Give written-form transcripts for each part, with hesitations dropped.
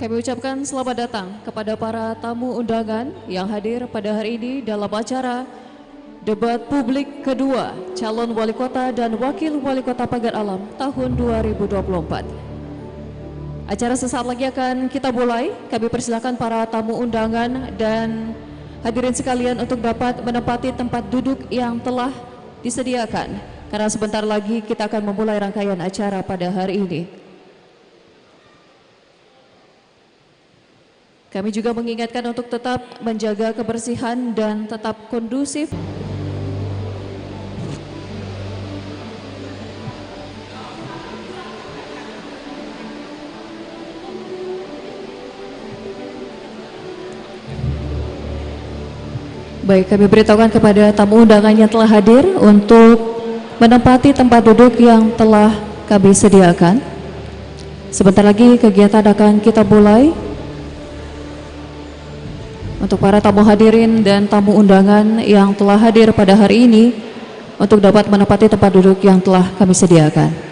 Kami ucapkan selamat datang kepada para tamu undangan yang hadir pada hari ini dalam acara debat publik kedua calon wali kota dan wakil wali kota Pagar Alam tahun 2024. Acara sesaat lagi akan kita mulai. Kami persilakan para tamu undangan dan hadirin sekalian untuk dapat menempati tempat duduk yang telah disediakan, karena sebentar lagi kita akan memulai rangkaian acara pada hari ini. Kami juga mengingatkan untuk tetap menjaga kebersihan dan tetap kondusif. Baik, kami beritahukan kepada tamu undangan yang telah hadir untuk menempati tempat duduk yang telah kami sediakan. Sebentar lagi kegiatan akan kita mulai. Untuk para tamu hadirin dan tamu undangan yang telah hadir pada hari ini untuk dapat menempati tempat duduk yang telah kami sediakan.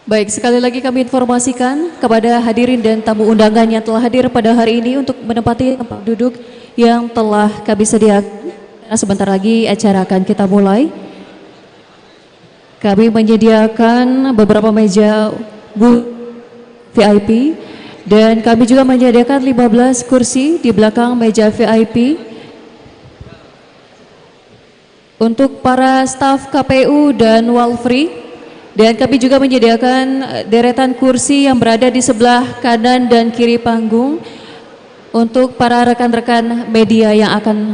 Baik, sekali lagi kami informasikan kepada hadirin dan tamu undangan yang telah hadir pada hari ini untuk menempati tempat duduk yang telah kami sediakan. Karena sebentar lagi acara akan kita mulai. Kami menyediakan beberapa meja VIP dan kami juga menyediakan 15 kursi di belakang meja VIP untuk para staf KPU dan Walfri. Dan kami juga menyediakan deretan kursi yang berada di sebelah kanan dan kiri panggung untuk para rekan-rekan media yang akan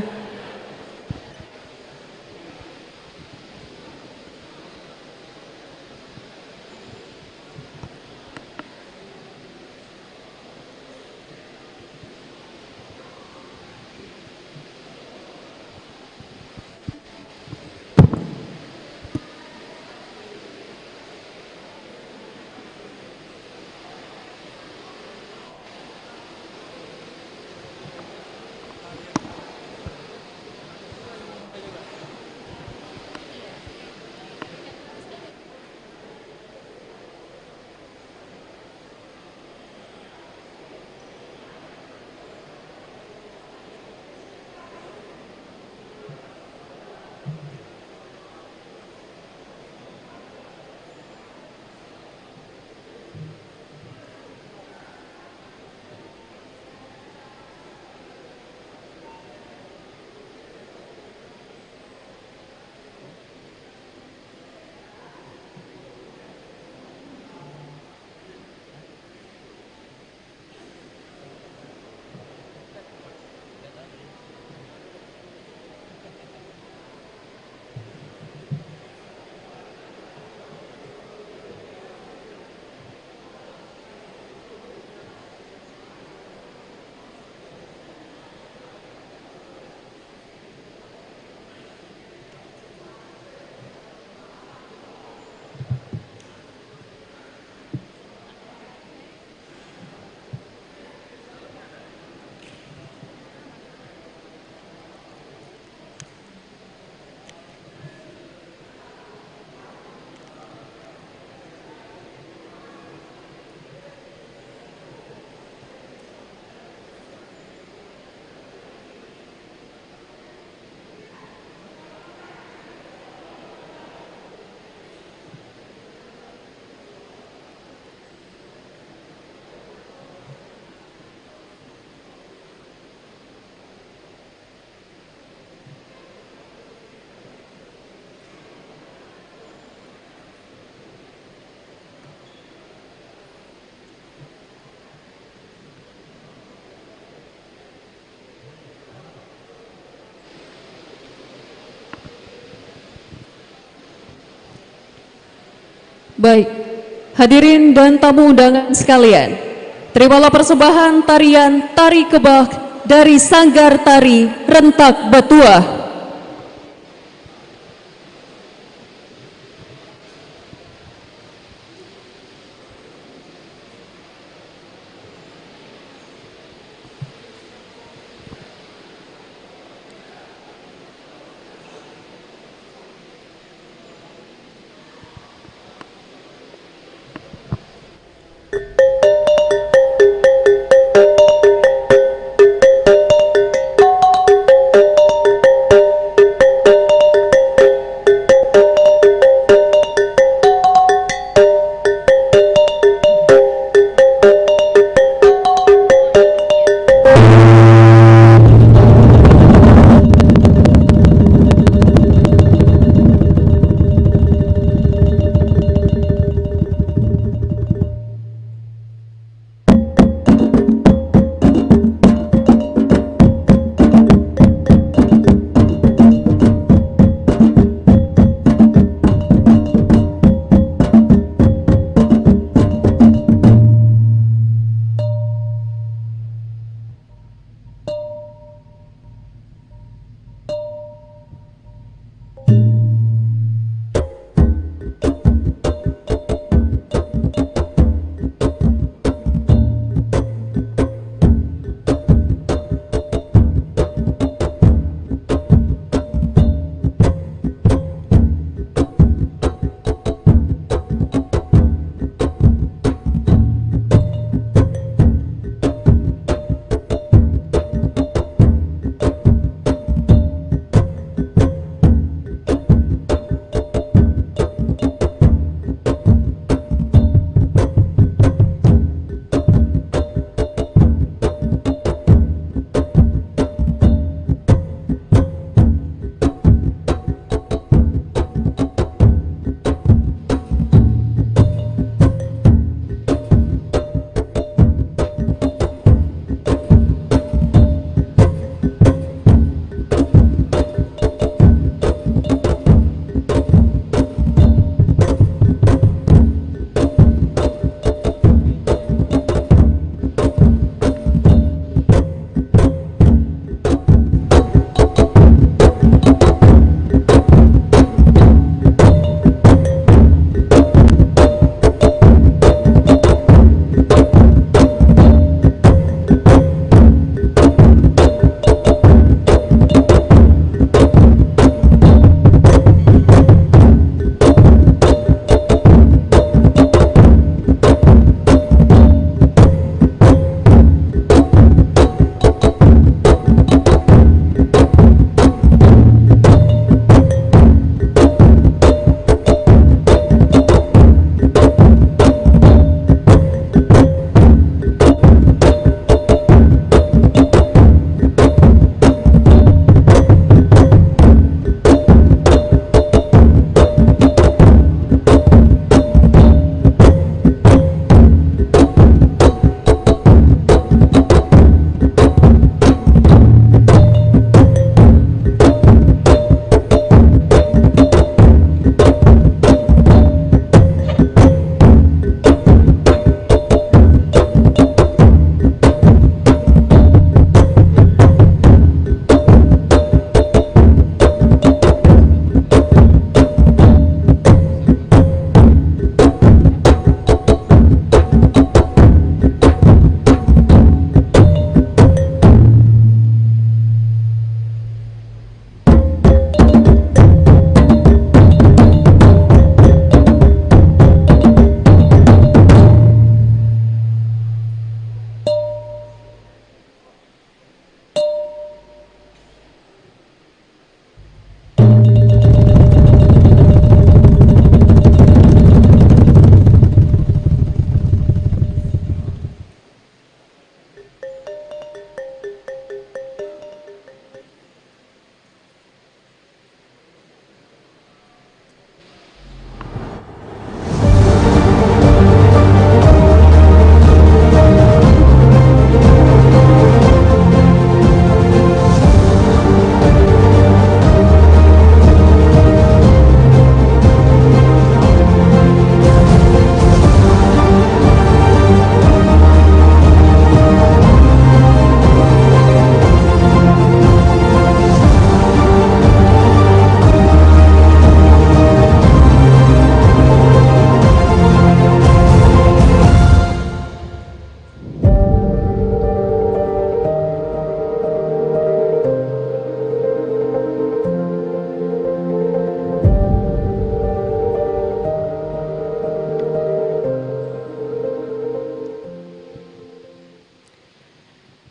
baik, hadirin dan tamu undangan sekalian, terimalah persembahan tarian Tari Kebak dari Sanggar Tari Rentak Batuah.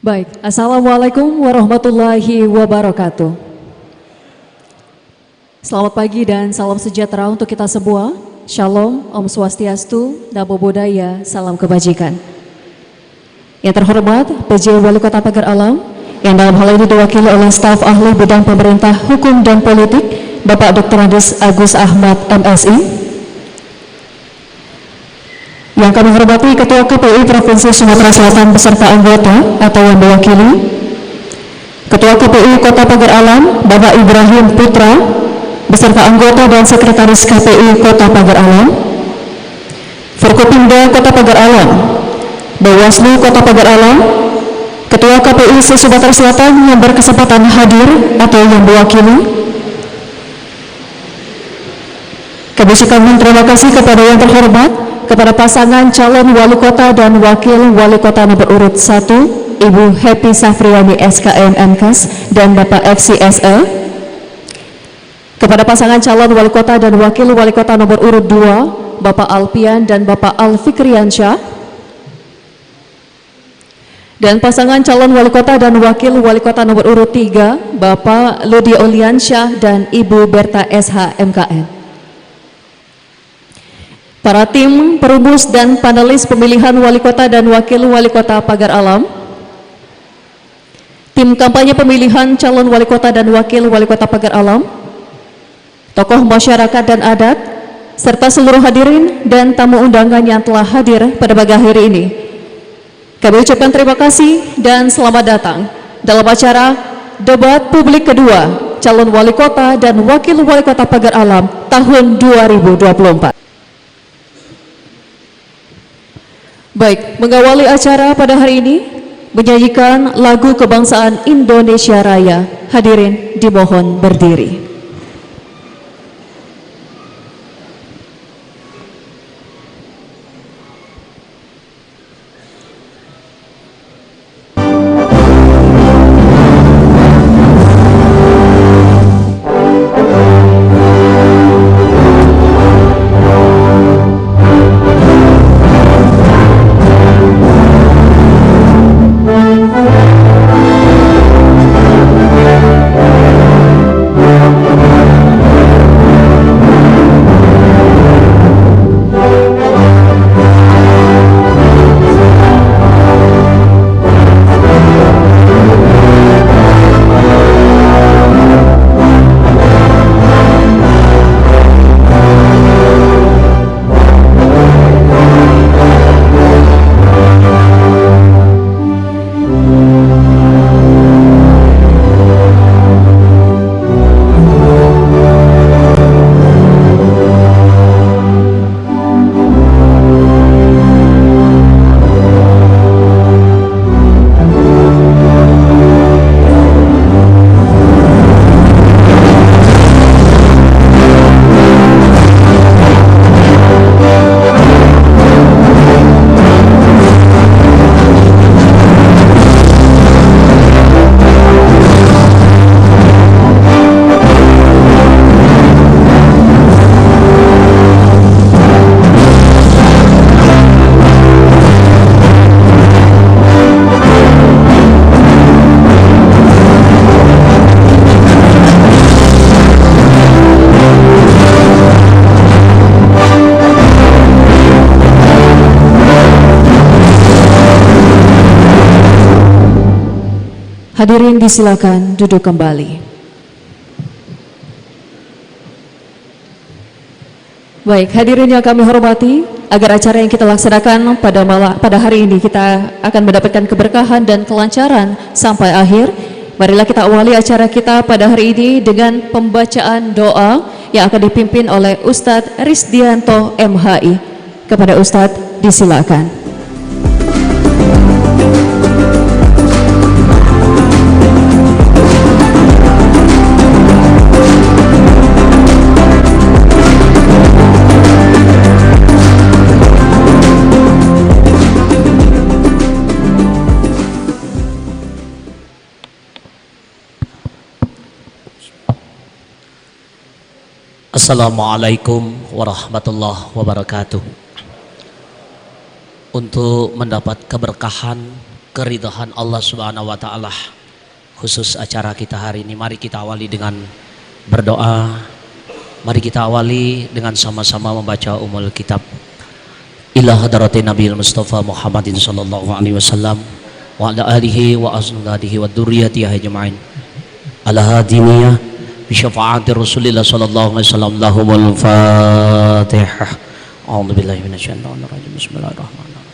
Baik, Assalamualaikum warahmatullahi wabarakatuh. Selamat pagi dan salam sejahtera untuk kita semua. Shalom, Om Swastiastu, Namo Buddhaya, salam kebajikan. Yang terhormat PJ Wali Kota Pagar Alam, yang dalam hal ini diwakili oleh staf ahli bidang pemerintah, hukum dan politik, Bapak Dr. Andes Agus Ahmad MSI. Yang kami hormati Ketua KPU Provinsi Sumatera Selatan beserta anggota atau yang mewakili, Ketua KPU Kota Pagar Alam, Bapak Ibrahim Putra, beserta anggota dan sekretaris KPU Kota Pagar Alam, Forkopimda Kota Pagar Alam, Bawaslu Kota Pagar Alam, Ketua KPU Sumatera Selatan yang berkesempatan hadir atau yang mewakili. Kami ucapkan terima kasih kepada yang terhormat, kepada pasangan calon wali kota dan wakil wali kota nomor urut 1, Ibu Happy Safriani SKM MKes dan Bapak FCSL, kepada pasangan calon wali kota dan wakil wali kota nomor urut 2, Bapak Alpian dan Bapak Alfikriansyah, dan pasangan calon wali kota dan wakil wali kota nomor urut 3, Bapak Ludi Oliansyah dan Ibu Berta SH MKN. Para tim perumus dan panelis pemilihan wali kota dan wakil wali kota Pagar Alam, tim kampanye pemilihan calon wali kota dan wakil wali kota Pagar Alam, tokoh masyarakat dan adat, serta seluruh hadirin dan tamu undangan yang telah hadir pada pagi hari ini. Kami ucapkan terima kasih dan selamat datang dalam acara debat publik kedua calon wali kota dan wakil wali kota Pagar Alam tahun 2024. Baik, mengawali acara pada hari ini, menyanyikan lagu kebangsaan Indonesia Raya. Hadirin dimohon berdiri. Hadirin disilakan duduk kembali. Baik, hadirin yang kami hormati, agar acara yang kita laksanakan pada hari ini kita akan mendapatkan keberkahan dan kelancaran sampai akhir. Marilah kita awali acara kita pada hari ini dengan pembacaan doa yang akan dipimpin oleh Ustadz Rizdianto MHI. Kepada Ustadz disilakan. Assalamualaikum warahmatullahi wabarakatuh. Untuk mendapat keberkahan keridhaan Allah Subhanahu wa taala. Khusus acara kita hari ini, mari kita awali dengan berdoa. Mari kita awali dengan sama-sama membaca umul kitab. Ila hadratin Nabiul Mustafa Muhammadin sallallahu alaihi wasallam wa ala alihi wa azwajihi wa dzurriyyatihi ajmain. Ala hadiniyah bi syafaati Rasulillah sallallahu alaihi wasallam. Lahumul Fatihah. A'udzu billahi minasyaitonir rajim. Bismillahirrahmanirrahim.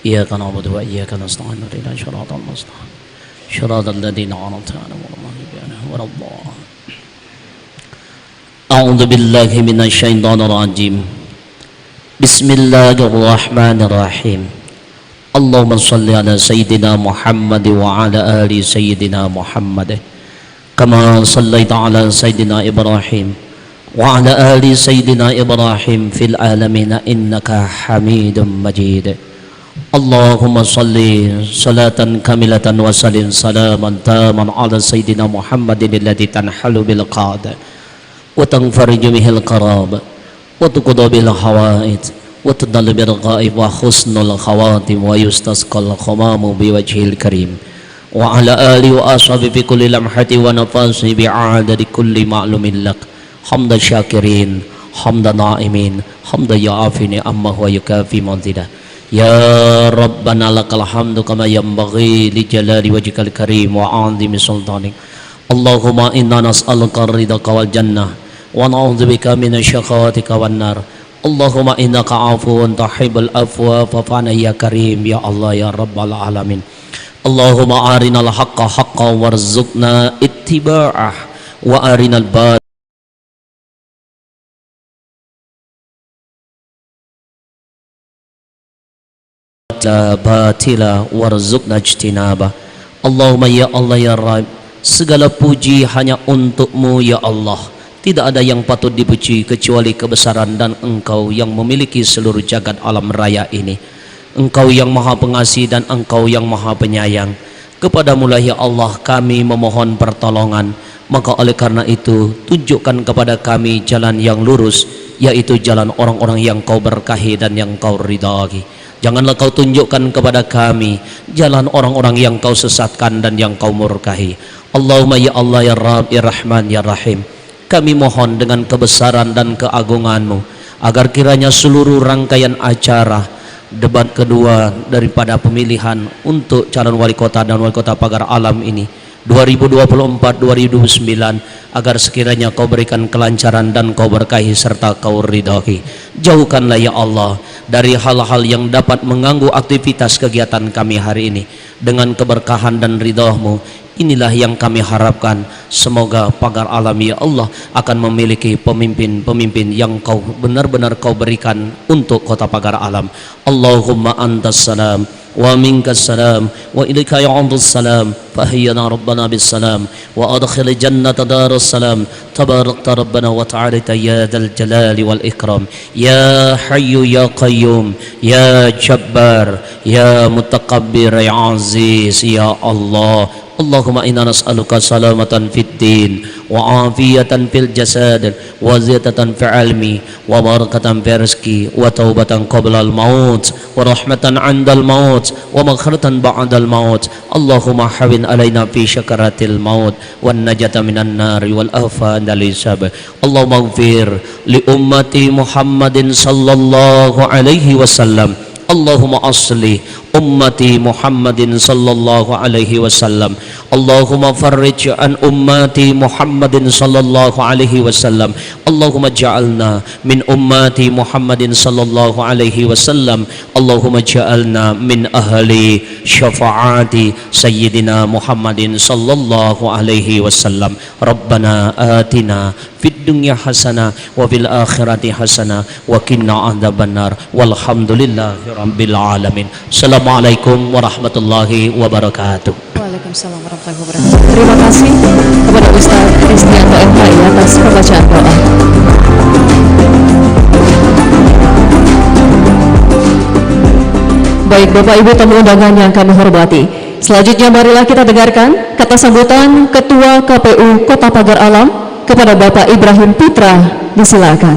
Iyyaka na'budu wa iyyaka nasta'in. Ihdinas siratal mustaqim. Shiratal ladzina an'amta 'alaihim ghairil maghdubi 'alaihim waladdallin. A'udzu billahi minasyaitonir rajim. Bismillahirrahmanirrahim. Allahumma shalli ala sayyidina Muhammad wa ala ali sayyidina Muhammad. Kama shallaita ala sayyidina Ibrahim wa ala ali sayyidina Ibrahim fil alamin innaka Hamidum Majid. Allahumma shalli salatan kamilatan wa sallim salaman taman ala sayyidina Muhammadin alladhi tanhalu bil qad wa tanfariju bihil qarab wa tuqda bil hawaid wa tudallu bil ghaib wa husnul khawatim wa yustasqal khamamu bi wajhil karim wa ala ali wa ashabi fi kulli lamhati wa nafasi bi adadi kulli ma'lumin lak hamda syakirin hamda na'imin hamda ya'afini amma huwa yukafi manzilah. Ya Rabbana lakal hamdu kama yanbaghi li jalali wajhikal karim wa 'azimi sultanik. Allahumma inna nas'aluka ridhaka wal jannah wa na'udzubika minasy syaqawatika wan nar. Allahumma innaka 'afuwun tuhibbul afwa fa'fu ya karim ya Allah ya rabbal alamin. Allahumma arinal haqqa haqqan warzuqna ittiba'ah wa arinal batila warzuqna ijtinaba. Allahumma ya Allah ya Rabb, segala puji hanya untuk-Mu ya Allah. Tidak ada yang patut dipuji kecuali kebesaran dan Engkau yang memiliki seluruh jagat alam raya ini. Engkau yang maha pengasih dan Engkau yang maha penyayang. Kepadamu lah ya Allah kami memohon pertolongan. Maka oleh karena itu tunjukkan kepada kami jalan yang lurus, yaitu jalan orang-orang yang Kau berkahi dan yang Kau ridhai. Janganlah Kau tunjukkan kepada kami jalan orang-orang yang Kau sesatkan dan yang Kau murkahi. Allahumma ya Allah ya Rabb ya Rahman ya Rahim, kami mohon dengan kebesaran dan keagungan-Mu agar kiranya seluruh rangkaian acara debat kedua daripada pemilihan untuk calon wali kota dan wali kota Pagar Alam ini 2024-2029 agar sekiranya Kau berikan kelancaran dan Kau berkahi serta Kau ridhai. Jauhkanlah ya Allah dari hal-hal yang dapat mengganggu aktivitas kegiatan kami hari ini. Dengan keberkahan dan ridha-Mu, inilah yang kami harapkan. Semoga Pagar Alam ya Allah akan memiliki pemimpin-pemimpin yang Kau benar-benar Kau berikan untuk kota Pagar Alam. Allahumma antas salam wa minkas salam wa ilaika ya'udus salam fahiyyana rabbana bis salam wa adkhil jannata darus salam tabarakta rabbana wa ta'ala ya dzal jalali wal ikram ya hayyu ya qayyum ya jabbar ya mutakabbir ya aziz ya Allah. Allahumma inna nas'aluka salamatan fid din wa afiyatan fil jasad wa ziyadatan fil ilmi wa barakatan fil rizqi wa taubatan qabla al maut wa rahmatan 'inda al maut wa maghfiratan ba'da al maut. Allahumma hawin alaina fi syakaratil maut wan najata minan nar wal afa dal hisab. Allahumma ighfir li ummati Muhammadin sallallahu alaihi wasallam. Allahumma asli ummati Muhammadin sallallahu alaihi wasallam. Allahumma farrij an ummati Muhammadin sallallahu alaihi wasallam. Allahumma ja'alna min ummati Muhammadin sallallahu alaihi wasallam. Allahumma ja'alna min ahli syafaati sayyidina Muhammadin sallallahu alaihi wasallam. Rabbana atina fid dunya hasanah wa fil akhirati hasanah wa qina adzabannar. Walhamdulillahi rabbil alamin. Assalamualaikum warahmatullahi wabarakatuh. Waalaikumsalam warahmatullahi wabarakatuh. Terima kasih kepada Ustaz Kristianto MHI atas pembacaan doa. Baik Bapak Ibu tamu undangan yang kami hormati, selanjutnya marilah kita dengarkan kata sambutan Ketua KPU Kota Pagar Alam kepada Bapak Ibrahim Putra. Disilakan.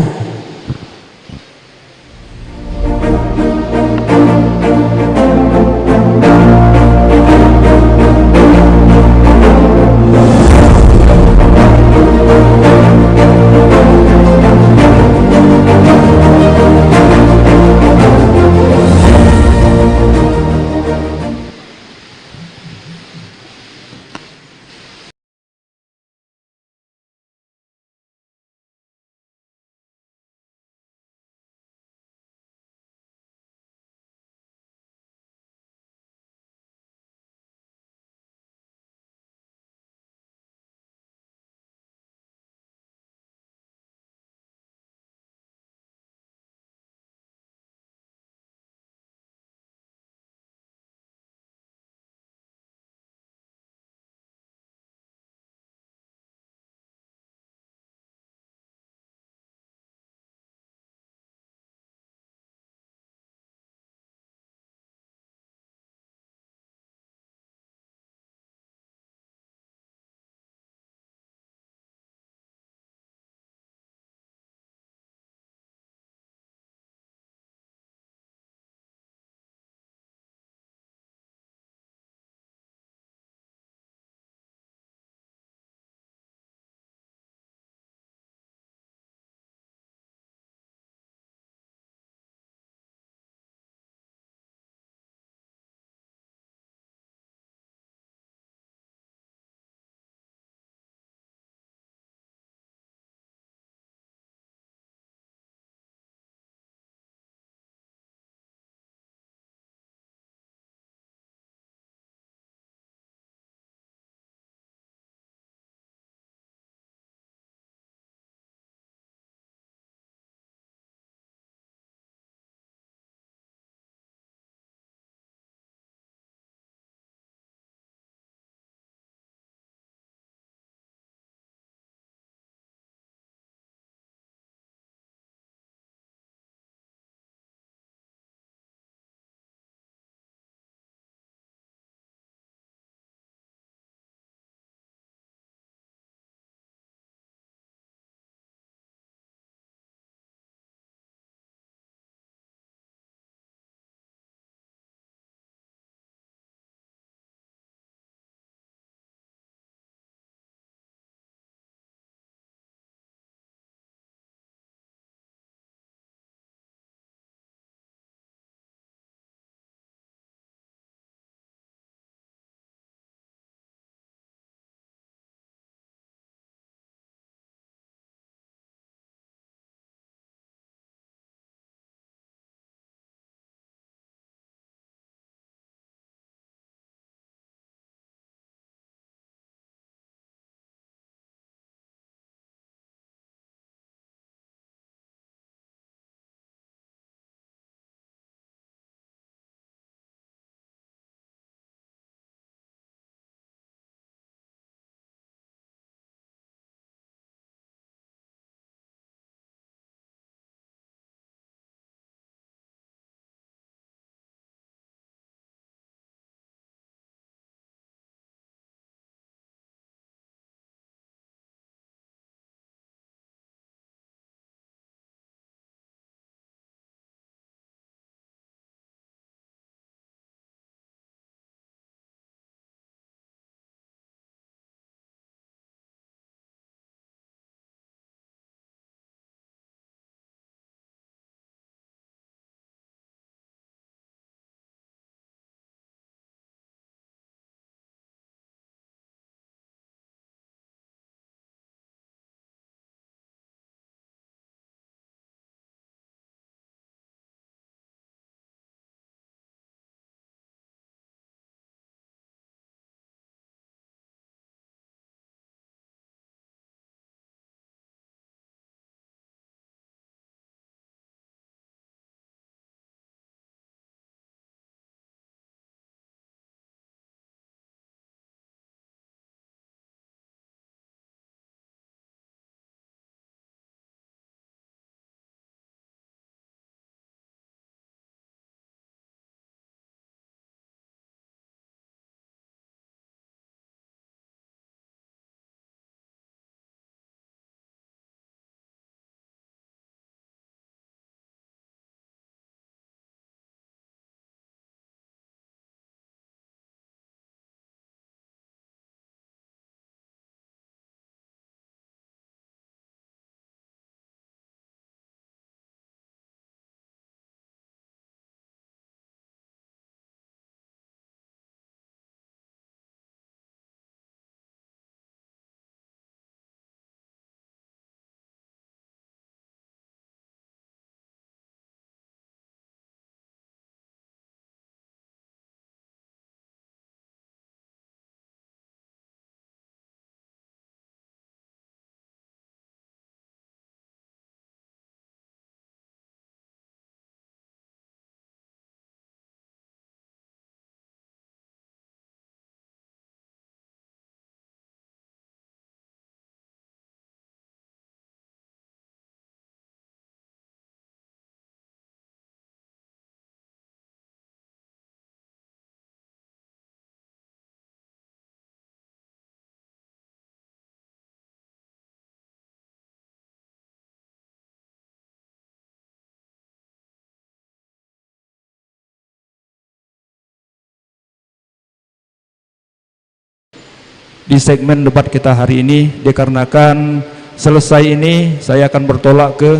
di segmen debat kita hari ini, dikarenakan selesai ini saya akan bertolak ke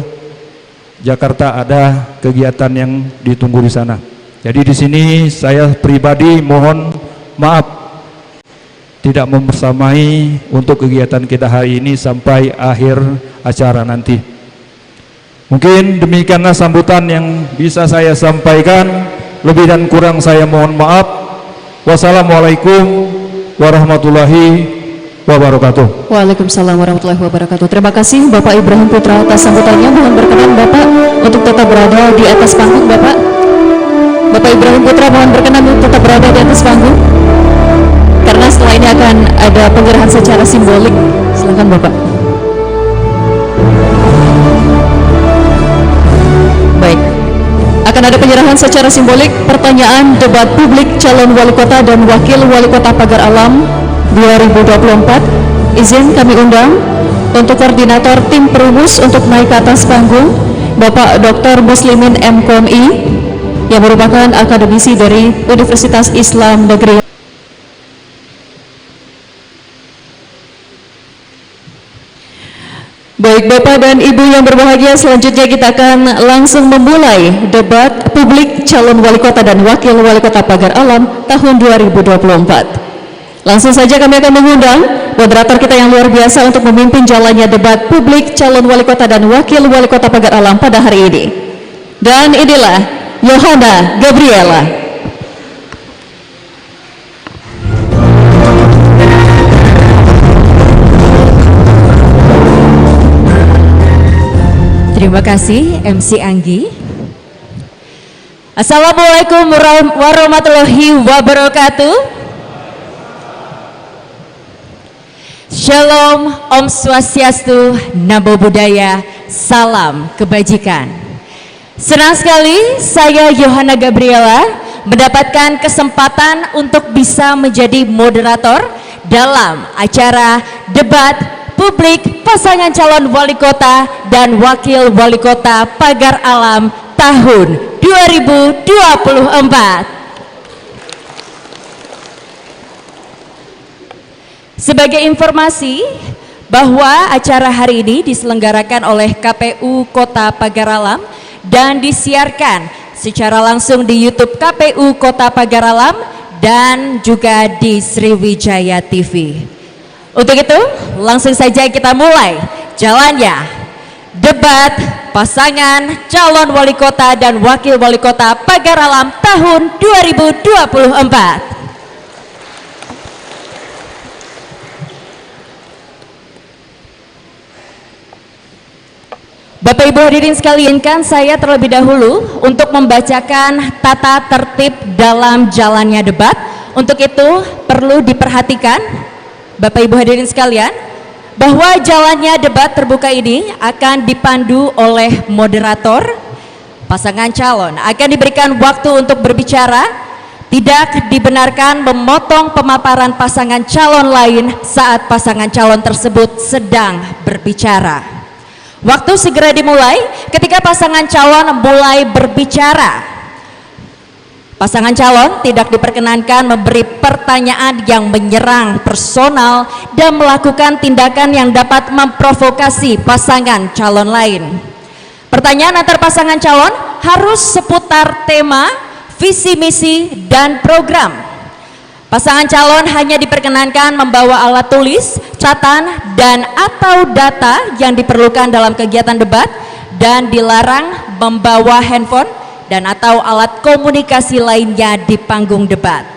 Jakarta, ada kegiatan yang ditunggu di sana. Jadi di sini saya pribadi mohon maaf tidak membersamai untuk kegiatan kita hari ini sampai akhir acara nanti. Mungkin demikianlah sambutan yang bisa saya sampaikan. Lebih dan kurang saya mohon maaf. Wassalamualaikum warahmatullahi wabarakatuh. Waalaikumsalam warahmatullahi wabarakatuh. Terima kasih Bapak Ibrahim Putra atas sambutannya. Mohon berkenan Bapak untuk tetap berada di atas panggung. Bapak Ibrahim Putra mohon berkenan untuk tetap berada di atas panggung, karena setelah ini akan ada penyerahan secara simbolik. Silakan Bapak. Baik, akan ada penyerahan secara simbolik pertanyaan debat publik calon wali kota dan wakil wali kota Pagar Alam 2024. Izin kami undang untuk koordinator tim perumus untuk naik ke atas panggung, Bapak Dr. Muslimin M.Com.I, yang merupakan akademisi dari Universitas Islam Negeri. Baik Bapak dan Ibu yang berbahagia, selanjutnya kita akan langsung memulai debat publik calon wali kota dan wakil wali kota Pagar Alam tahun 2024. Langsung saja kami akan mengundang moderator kita yang luar biasa untuk memimpin jalannya debat publik calon wali kota dan wakil wali kota Pagar Alam pada hari ini. Dan inilah Yohana Gabriela. Terima kasih MC Anggi. Assalamualaikum warahmatullahi wabarakatuh. Shalom, Om Swastiastu, Namo Buddhaya, salam kebajikan. Senang sekali saya Yohana Gabriela mendapatkan kesempatan untuk bisa menjadi moderator dalam acara debat publik pasangan calon wali kota dan wakil wali kota Pagar Alam tahun 2024. Sebagai informasi bahwa acara hari ini diselenggarakan oleh KPU Kota Pagar Alam dan disiarkan secara langsung di YouTube KPU Kota Pagar Alam dan juga di Sriwijaya TV. Untuk itu, langsung saja kita mulai jalannya debat pasangan calon wali kota dan wakil wali kota Pagar Alam tahun 2024. Bapak Ibu hadirin sekalian, saya terlebih dahulu untuk membacakan tata tertib dalam jalannya debat. Untuk itu perlu diperhatikan Bapak Ibu hadirin sekalian, bahwa jalannya debat terbuka ini akan dipandu oleh moderator. Pasangan calon akan diberikan waktu untuk berbicara. Tidak dibenarkan memotong pemaparan pasangan calon lain saat pasangan calon tersebut sedang berbicara. Waktu segera dimulai ketika pasangan calon mulai berbicara. Pasangan calon tidak diperkenankan memberi pertanyaan yang menyerang personal dan melakukan tindakan yang dapat memprovokasi pasangan calon lain. Pertanyaan antar pasangan calon harus seputar tema, visi misi, dan program. Pasangan calon hanya diperkenankan membawa alat tulis, catatan, dan atau data yang diperlukan dalam kegiatan debat dan dilarang membawa handphone dan atau alat komunikasi lainnya di panggung debat.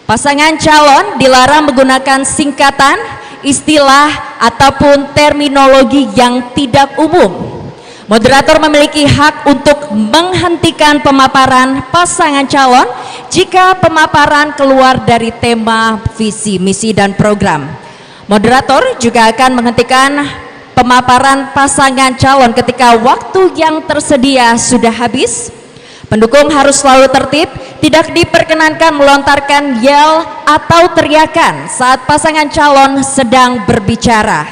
Pasangan calon dilarang menggunakan singkatan, istilah, ataupun terminologi yang tidak umum. Moderator memiliki hak untuk menghentikan pemaparan pasangan calon jika pemaparan keluar dari tema, visi, misi, dan program. Moderator juga akan menghentikan pemaparan pasangan calon ketika waktu yang tersedia sudah habis. Pendukung harus selalu tertib, tidak diperkenankan melontarkan yel atau teriakan saat pasangan calon sedang berbicara.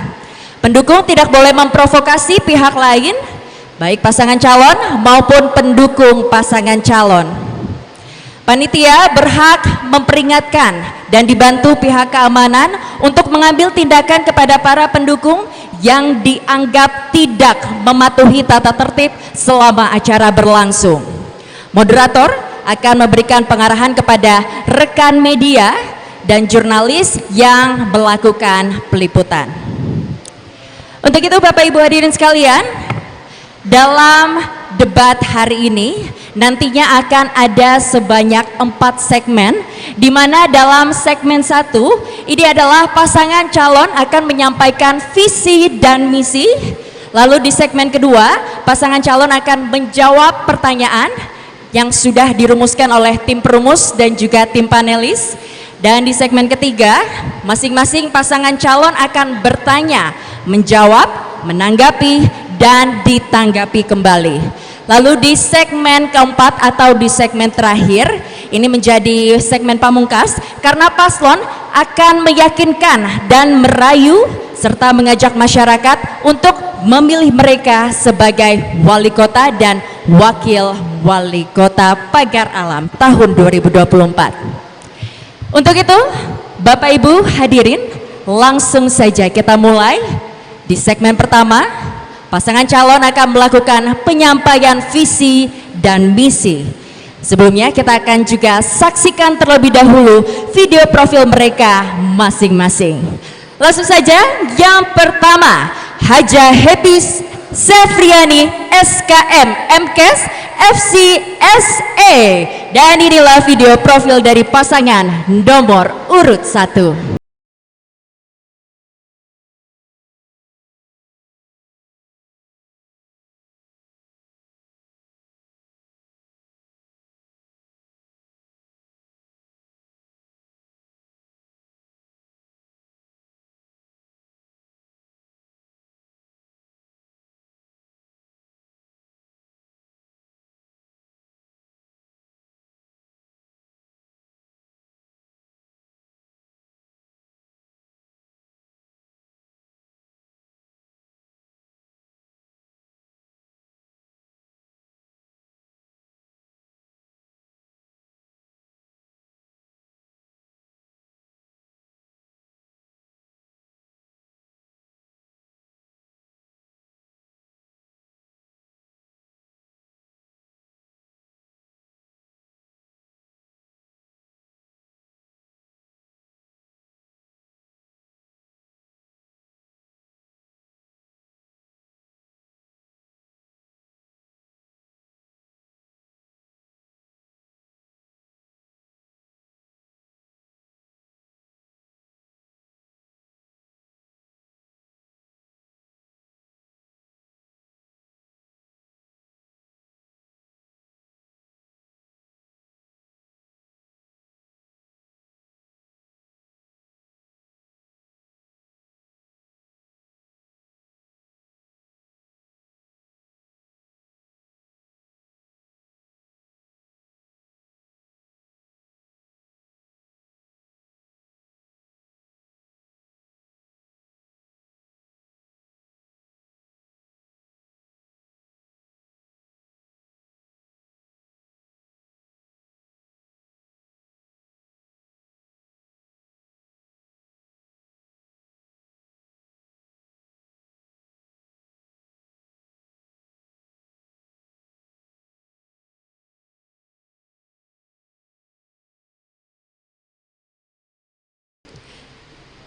Pendukung tidak boleh memprovokasi pihak lain, baik pasangan calon maupun pendukung pasangan calon. Panitia berhak memperingatkan dan dibantu pihak keamanan untuk mengambil tindakan kepada para pendukung yang dianggap tidak mematuhi tata tertib selama acara berlangsung. Moderator akan memberikan pengarahan kepada rekan media dan jurnalis yang melakukan peliputan. Untuk itu Bapak Ibu hadirin sekalian, dalam debat hari ini nantinya akan ada sebanyak 4 segmen, di mana dalam segmen 1 ini adalah pasangan calon akan menyampaikan visi dan misi. Lalu di segmen kedua pasangan calon akan menjawab pertanyaan yang sudah dirumuskan oleh tim perumus dan juga tim panelis. Dan di segmen ketiga masing-masing pasangan calon akan bertanya, menjawab, menanggapi, dan ditanggapi kembali. Lalu di segmen keempat atau di segmen terakhir, ini menjadi segmen pamungkas karena paslon akan meyakinkan dan merayu serta mengajak masyarakat untuk memilih mereka sebagai wali kota dan wakil wali kota Pagar Alam tahun 2024. Untuk itu, Bapak Ibu hadirin, langsung saja kita mulai. Di segmen pertama, pasangan calon akan melakukan penyampaian visi dan misi. Sebelumnya kita akan juga saksikan terlebih dahulu video profil mereka masing-masing. Langsung saja, yang pertama, Haja Happy Safriani SKM MKes FCSA. Dan inilah video profil dari pasangan nomor urut 1.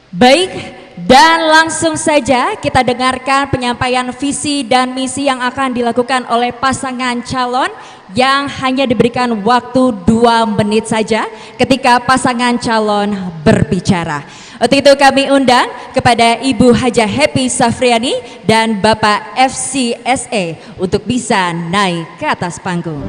Baik, dan langsung saja kita dengarkan penyampaian visi dan misi yang akan dilakukan oleh pasangan calon yang hanya diberikan waktu 2 menit saja ketika pasangan calon berbicara. Untuk itu kami undang kepada Ibu Haja Happy Safriani dan Bapak FCSA untuk bisa naik ke atas panggung.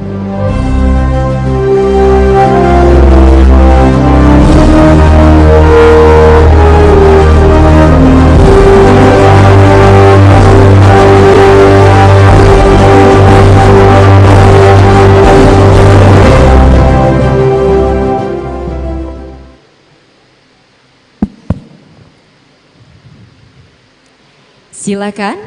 Silakan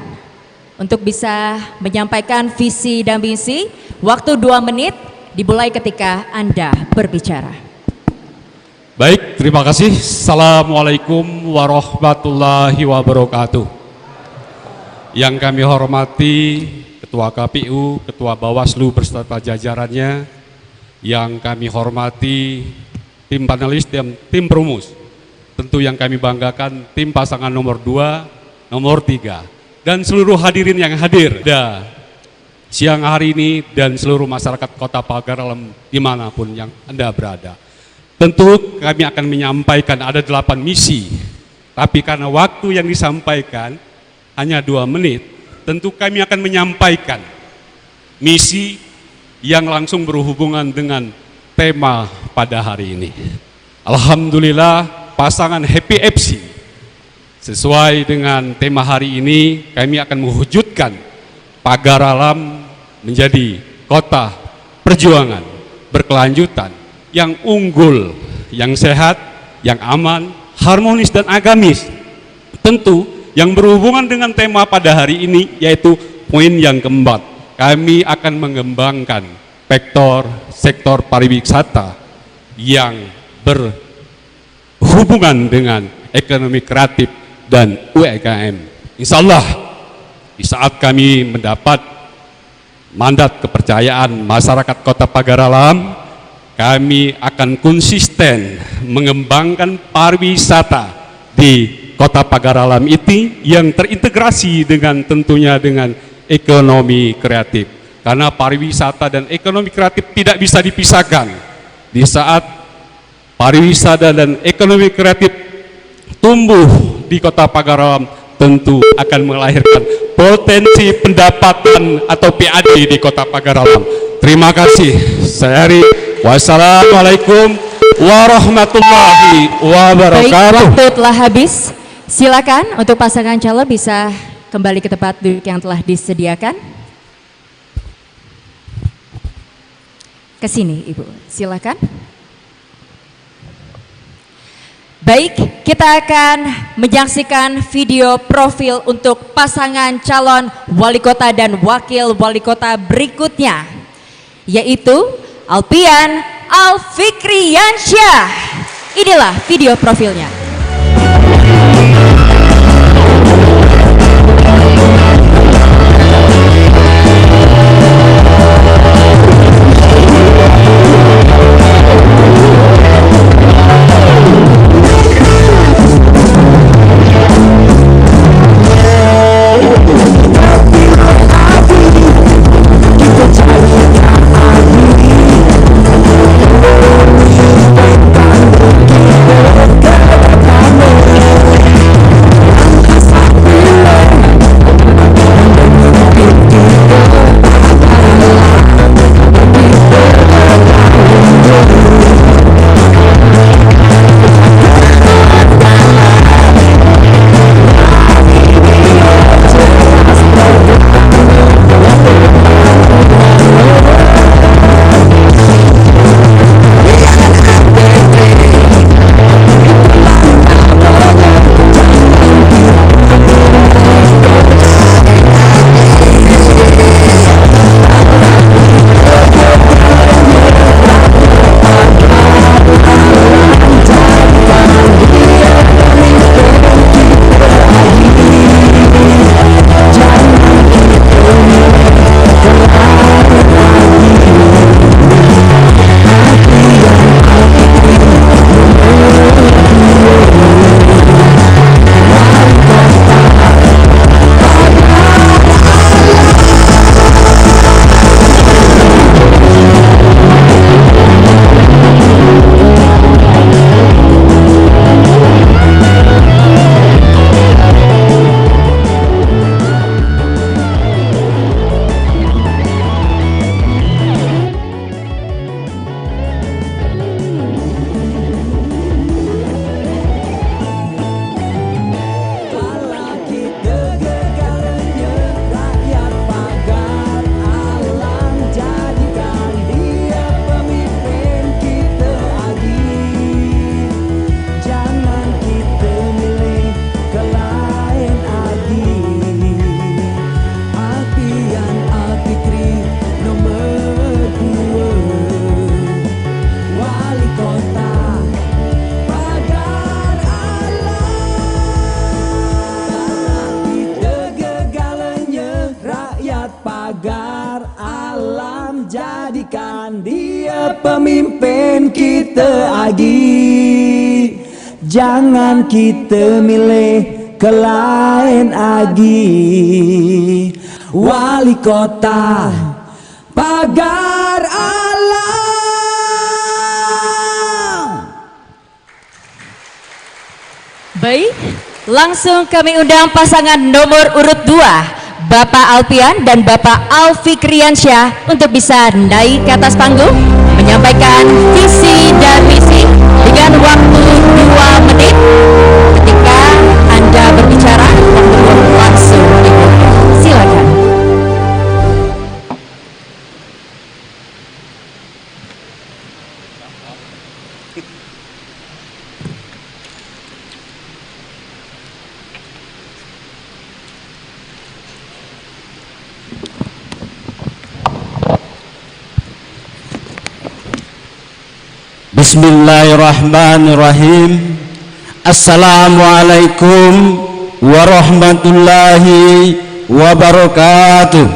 untuk bisa menyampaikan visi dan misi. Waktu 2 menit Dimulai ketika Anda berbicara. Baik, terima kasih. Assalamualaikum warahmatullahi wabarakatuh. Yang kami hormati Ketua KPU, Ketua Bawaslu beserta jajarannya, yang kami hormati tim panelis dan tim perumus. Tentu yang kami banggakan tim pasangan nomor 2, nomor 3, dan seluruh hadirin yang hadir siang hari ini dan seluruh masyarakat Kota Pagar Alam dimanapun yang Anda berada. Tentu kami akan menyampaikan ada 8 misi, tapi karena waktu yang disampaikan hanya 2 menit, tentu kami akan menyampaikan misi yang langsung berhubungan dengan tema pada hari ini. Alhamdulillah, pasangan Happy FC sesuai dengan tema hari ini, kami akan mewujudkan Pagar Alam menjadi kota perjuangan berkelanjutan yang unggul, yang sehat, yang aman, harmonis dan agamis. Tentu yang berhubungan dengan tema pada hari ini yaitu poin yang keempat. Kami akan mengembangkan sektor pariwisata yang berhubungan dengan ekonomi kreatif dan UMKM. Insya Allah di saat kami mendapat mandat kepercayaan masyarakat Kota Pagar Alam, kami akan konsisten mengembangkan pariwisata di Kota Pagar Alam ini yang terintegrasi dengan tentunya dengan ekonomi kreatif. Karena pariwisata dan ekonomi kreatif tidak bisa dipisahkan. Di saat pariwisata dan ekonomi kreatif tumbuh di Kota Pagar Alam, tentu akan melahirkan potensi pendapatan atau PAD di Kota Pagar Alam. Terima kasih. Saya Ari. Wassalamualaikum warahmatullahi wabarakatuh. Baik, waktu telah habis. Silakan untuk pasangan calon bisa kembali ke tempat duduk yang telah disediakan. Ke sini, Ibu. Silakan. Baik, kita akan menyaksikan video profil untuk pasangan calon wali kota dan wakil wali kota berikutnya, yaitu Alpian Alfikriyansyah. Inilah video profilnya. pemimpin kita agi, jangan kita milih ke lain agi. Wali kota Pagar Alam. Baik, langsung kami undang pasangan nomor urut 2, Bapak Alpian dan Bapak Alfikriansyah untuk bisa naik ke atas panggung menyampaikan visi dan misi dengan waktu 2 menit. Ketika Anda berbicara, waktu langsung dimulai. Silakan. Bismillahirrahmanirrahim. Assalamualaikum warahmatullahi wabarakatuh.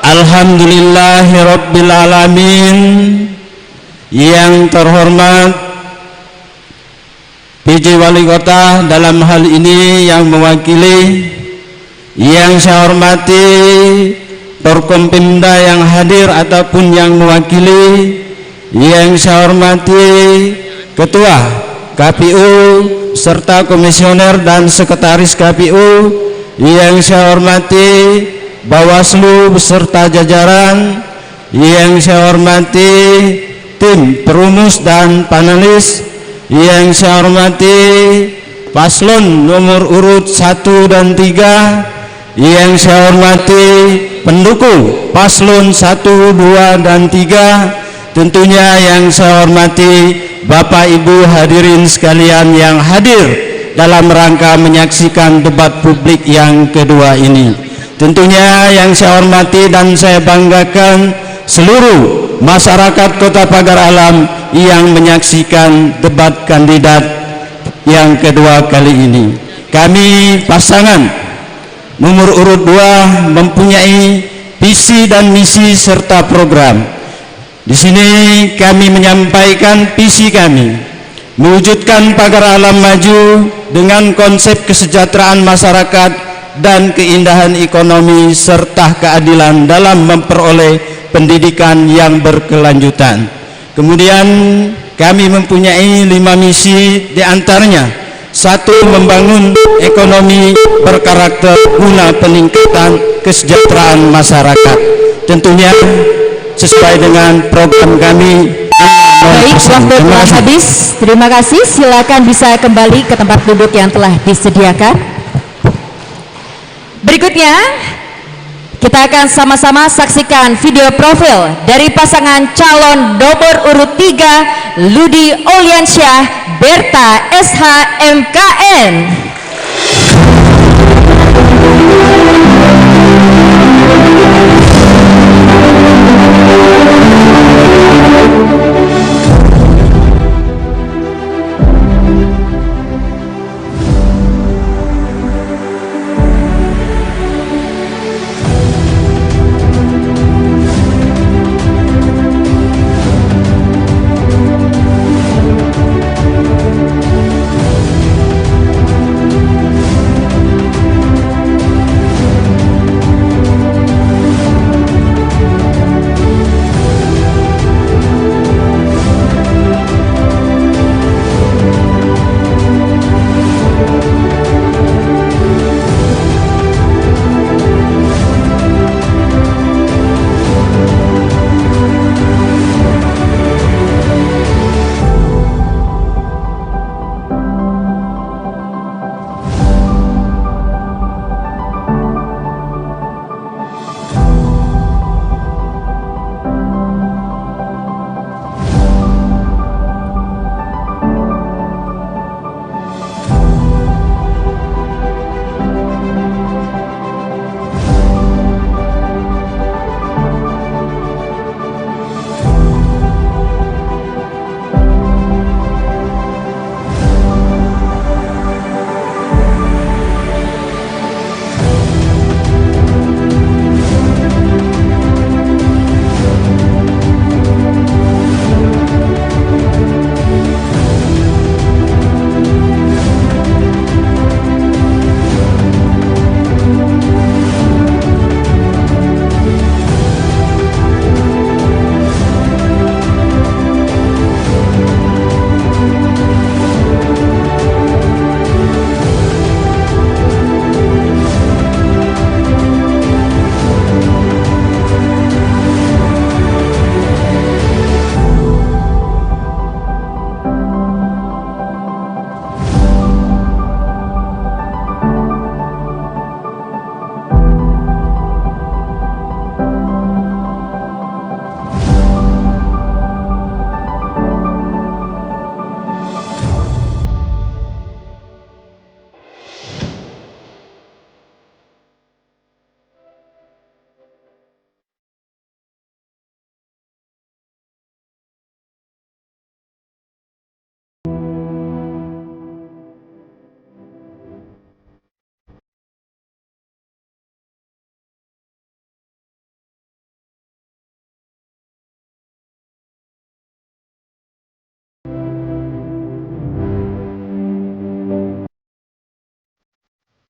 Alhamdulillahi rabbil alamin. Yang terhormat PJ Wali Kota dalam hal ini yang mewakili, yang saya hormati Forkompimda yang hadir ataupun yang mewakili, yang saya hormati Ketua KPU serta Komisioner dan Sekretaris KPU, yang saya hormati Bawaslu beserta jajaran, yang saya hormati tim perumus dan panelis, yang saya hormati paslon nomor urut 1 dan 3, yang saya hormati pendukung paslon 1, 2, dan 3, tentunya yang saya hormati Bapak Ibu hadirin sekalian yang hadir dalam rangka menyaksikan debat publik yang kedua ini. Tentunya yang saya hormati dan saya banggakan seluruh masyarakat Kota Pagar Alam yang menyaksikan debat kandidat yang kedua kali ini. Kami pasangan nomor urut 2 mempunyai visi dan misi serta program. Di sini kami menyampaikan visi kami, mewujudkan Pagar Alam maju dengan konsep kesejahteraan masyarakat dan keindahan ekonomi serta keadilan dalam memperoleh pendidikan yang berkelanjutan. Kemudian kami mempunyai 5 misi, diantaranya 1. Membangun ekonomi berkarakter guna peningkatan kesejahteraan masyarakat. Tentunya sesuai dengan program kami. Baik, waktu telah habis. Terima kasih. Silakan bisa kembali ke tempat duduk yang telah disediakan. Berikutnya kita akan sama-sama saksikan video profil dari pasangan calon nomor urut 3 Ludi Oliansyah Berta SHMKN.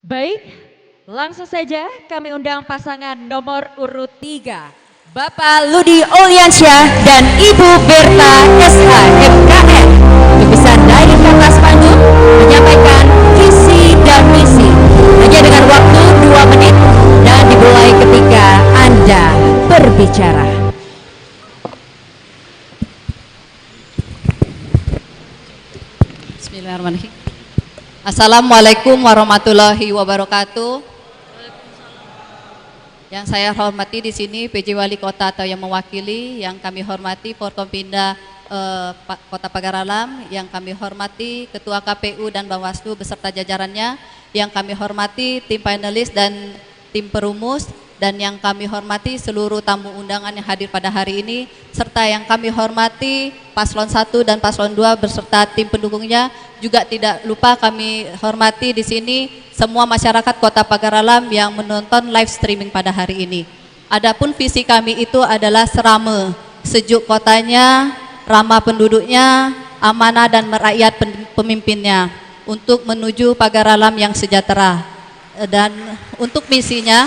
Baik, langsung saja kami undang pasangan nomor urut 3, Bapak Ludi Oliansyah dan Ibu Berta SH MKM, untuk bisa naik ke atas panggung menyampaikan visi dan misi hanya dengan waktu 2 menit dan dimulai ketika Anda berbicara. Bismillahirrahmanirrahim. Assalamualaikum warahmatullahi wabarakatuh. Yang saya hormati di sini PJ Wali Kota atau yang mewakili, yang kami hormati Forkompinda Kota Pagar Alam, yang kami hormati Ketua KPU dan Bawaslu beserta jajarannya, yang kami hormati tim panelis dan tim perumus, dan yang kami hormati seluruh tamu undangan yang hadir pada hari ini, serta yang kami hormati Paslon 1 dan Paslon 2 beserta tim pendukungnya. Juga tidak lupa kami hormati di sini semua masyarakat Kota Pagar Alam yang menonton live streaming pada hari ini. Adapun visi kami itu adalah serame, sejuk kotanya, ramah penduduknya, amanah dan merakyat pemimpinnya untuk menuju Pagar Alam yang sejahtera. Dan untuk misinya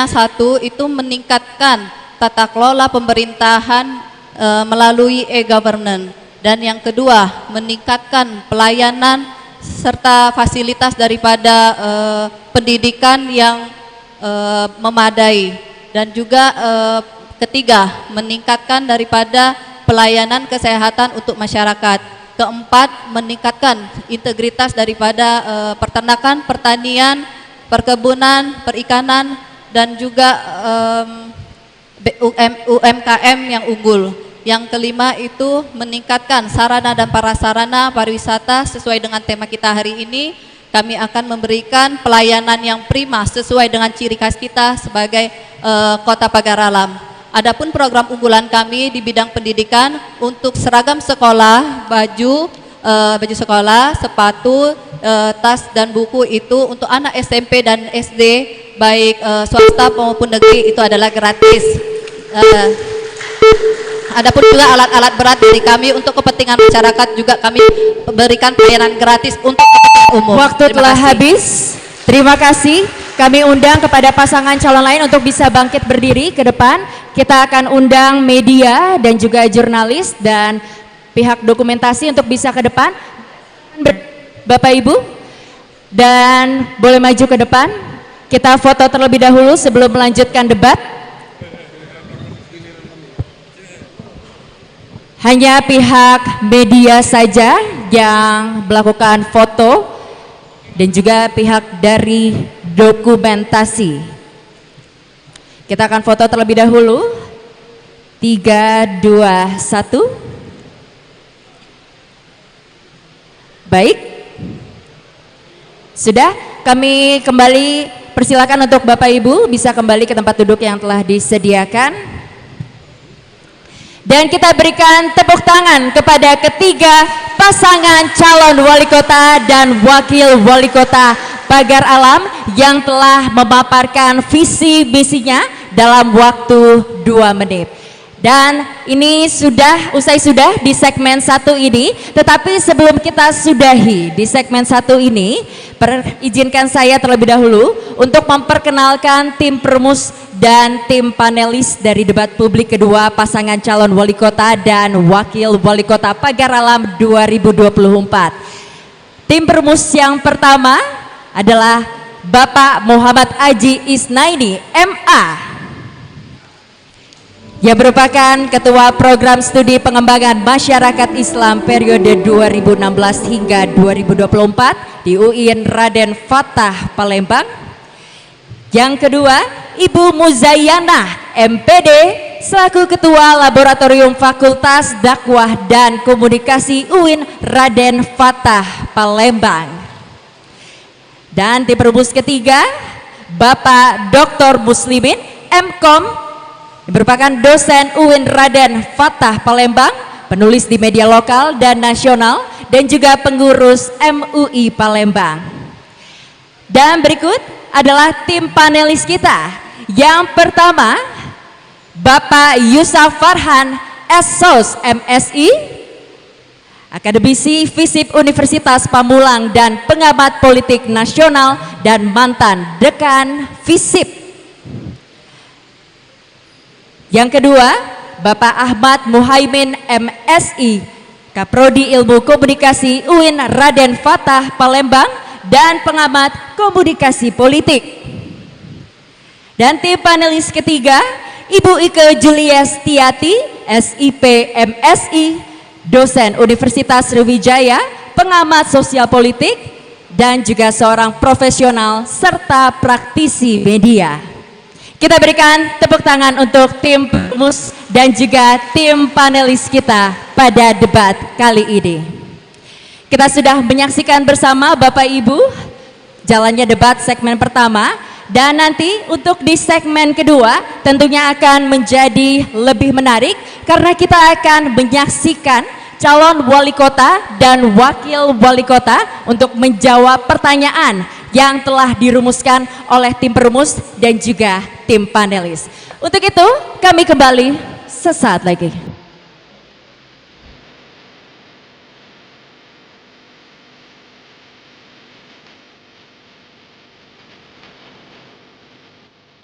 satu itu meningkatkan tata kelola pemerintahan melalui e-governance, dan yang kedua meningkatkan pelayanan serta fasilitas daripada pendidikan yang memadai, dan juga ketiga meningkatkan daripada pelayanan kesehatan untuk masyarakat. Keempat, meningkatkan integritas daripada peternakan, pertanian, perkebunan, perikanan, dan juga UMKM yang unggul. Yang kelima itu meningkatkan sarana dan prasarana pariwisata sesuai dengan tema kita hari ini. Kami akan memberikan pelayanan yang prima sesuai dengan ciri khas kita sebagai Kota Pagar Alam. Adapun program unggulan kami di bidang pendidikan untuk seragam sekolah, baju sekolah, sepatu, tas dan buku itu untuk anak SMP dan SD baik swasta maupun negeri itu adalah gratis. Adapun juga alat-alat berat dari kami untuk kepentingan masyarakat juga kami berikan pelayanan gratis untuk kepentingan umum. Waktu telah habis. Terima kasih. Kami undang kepada pasangan calon lain untuk bisa bangkit berdiri ke depan. Kita akan undang media dan juga jurnalis dan pihak dokumentasi untuk bisa ke depan. Bapak Ibu, dan boleh maju ke depan. Kita foto terlebih dahulu sebelum melanjutkan debat. Hanya pihak media saja yang melakukan foto dan juga pihak dari dokumentasi. Kita akan foto terlebih dahulu. 3, 2, 1. Baik. Sudah, kami kembali persilakan untuk Bapak Ibu bisa kembali ke tempat duduk yang telah disediakan. Dan kita berikan tepuk tangan kepada ketiga pasangan calon wali kota dan wakil wali kota Pagar Alam yang telah memaparkan visi misinya dalam waktu 2 menit. Dan ini sudah usai di segmen 1 ini, tetapi sebelum kita sudahi di segmen 1 ini, izinkan saya terlebih dahulu untuk memperkenalkan tim perumus dan tim panelis dari debat publik kedua pasangan calon wali kota dan wakil wali kota Pagar Alam 2024. Tim perumus yang pertama adalah Bapak Muhammad Aji Isnaini MA, yang merupakan Ketua Program Studi Pengembangan Masyarakat Islam periode 2016 hingga 2024 di UIN Raden Fatah Palembang. Yang kedua, Ibu Muzayyanah MPD selaku Ketua Laboratorium Fakultas Dakwah dan Komunikasi UIN Raden Fatah Palembang. Dan tim perumus ketiga, Bapak Dr. Muslimin MKom, yang merupakan dosen UIN Raden Fatah Palembang, penulis di media lokal dan nasional, dan juga pengurus MUI Palembang. Dan berikut adalah tim panelis kita. Yang pertama, Bapak Yusuf Farhan SSOS MSI, akademisi FISIP Universitas Pamulang dan pengamat politik nasional dan mantan dekan FISIP. Yang kedua, Bapak Ahmad Muhaimin MSI, Kaprodi Ilmu Komunikasi UIN Raden Fatah Palembang dan pengamat komunikasi politik. Dan tim panelis ketiga, Ibu Ike Juliastiati, SIP MSI, dosen Universitas Sriwijaya, pengamat sosial politik, dan juga seorang profesional serta praktisi media. Kita berikan tepuk tangan untuk tim perumus dan juga tim panelis kita pada debat kali ini. Kita sudah menyaksikan bersama Bapak Ibu jalannya debat segmen pertama, dan nanti untuk di segmen kedua tentunya akan menjadi lebih menarik karena kita akan menyaksikan calon wali kota dan wakil wali kota untuk menjawab pertanyaan yang telah dirumuskan oleh tim perumus dan juga tim panelis. Untuk itu kami kembali sesaat lagi.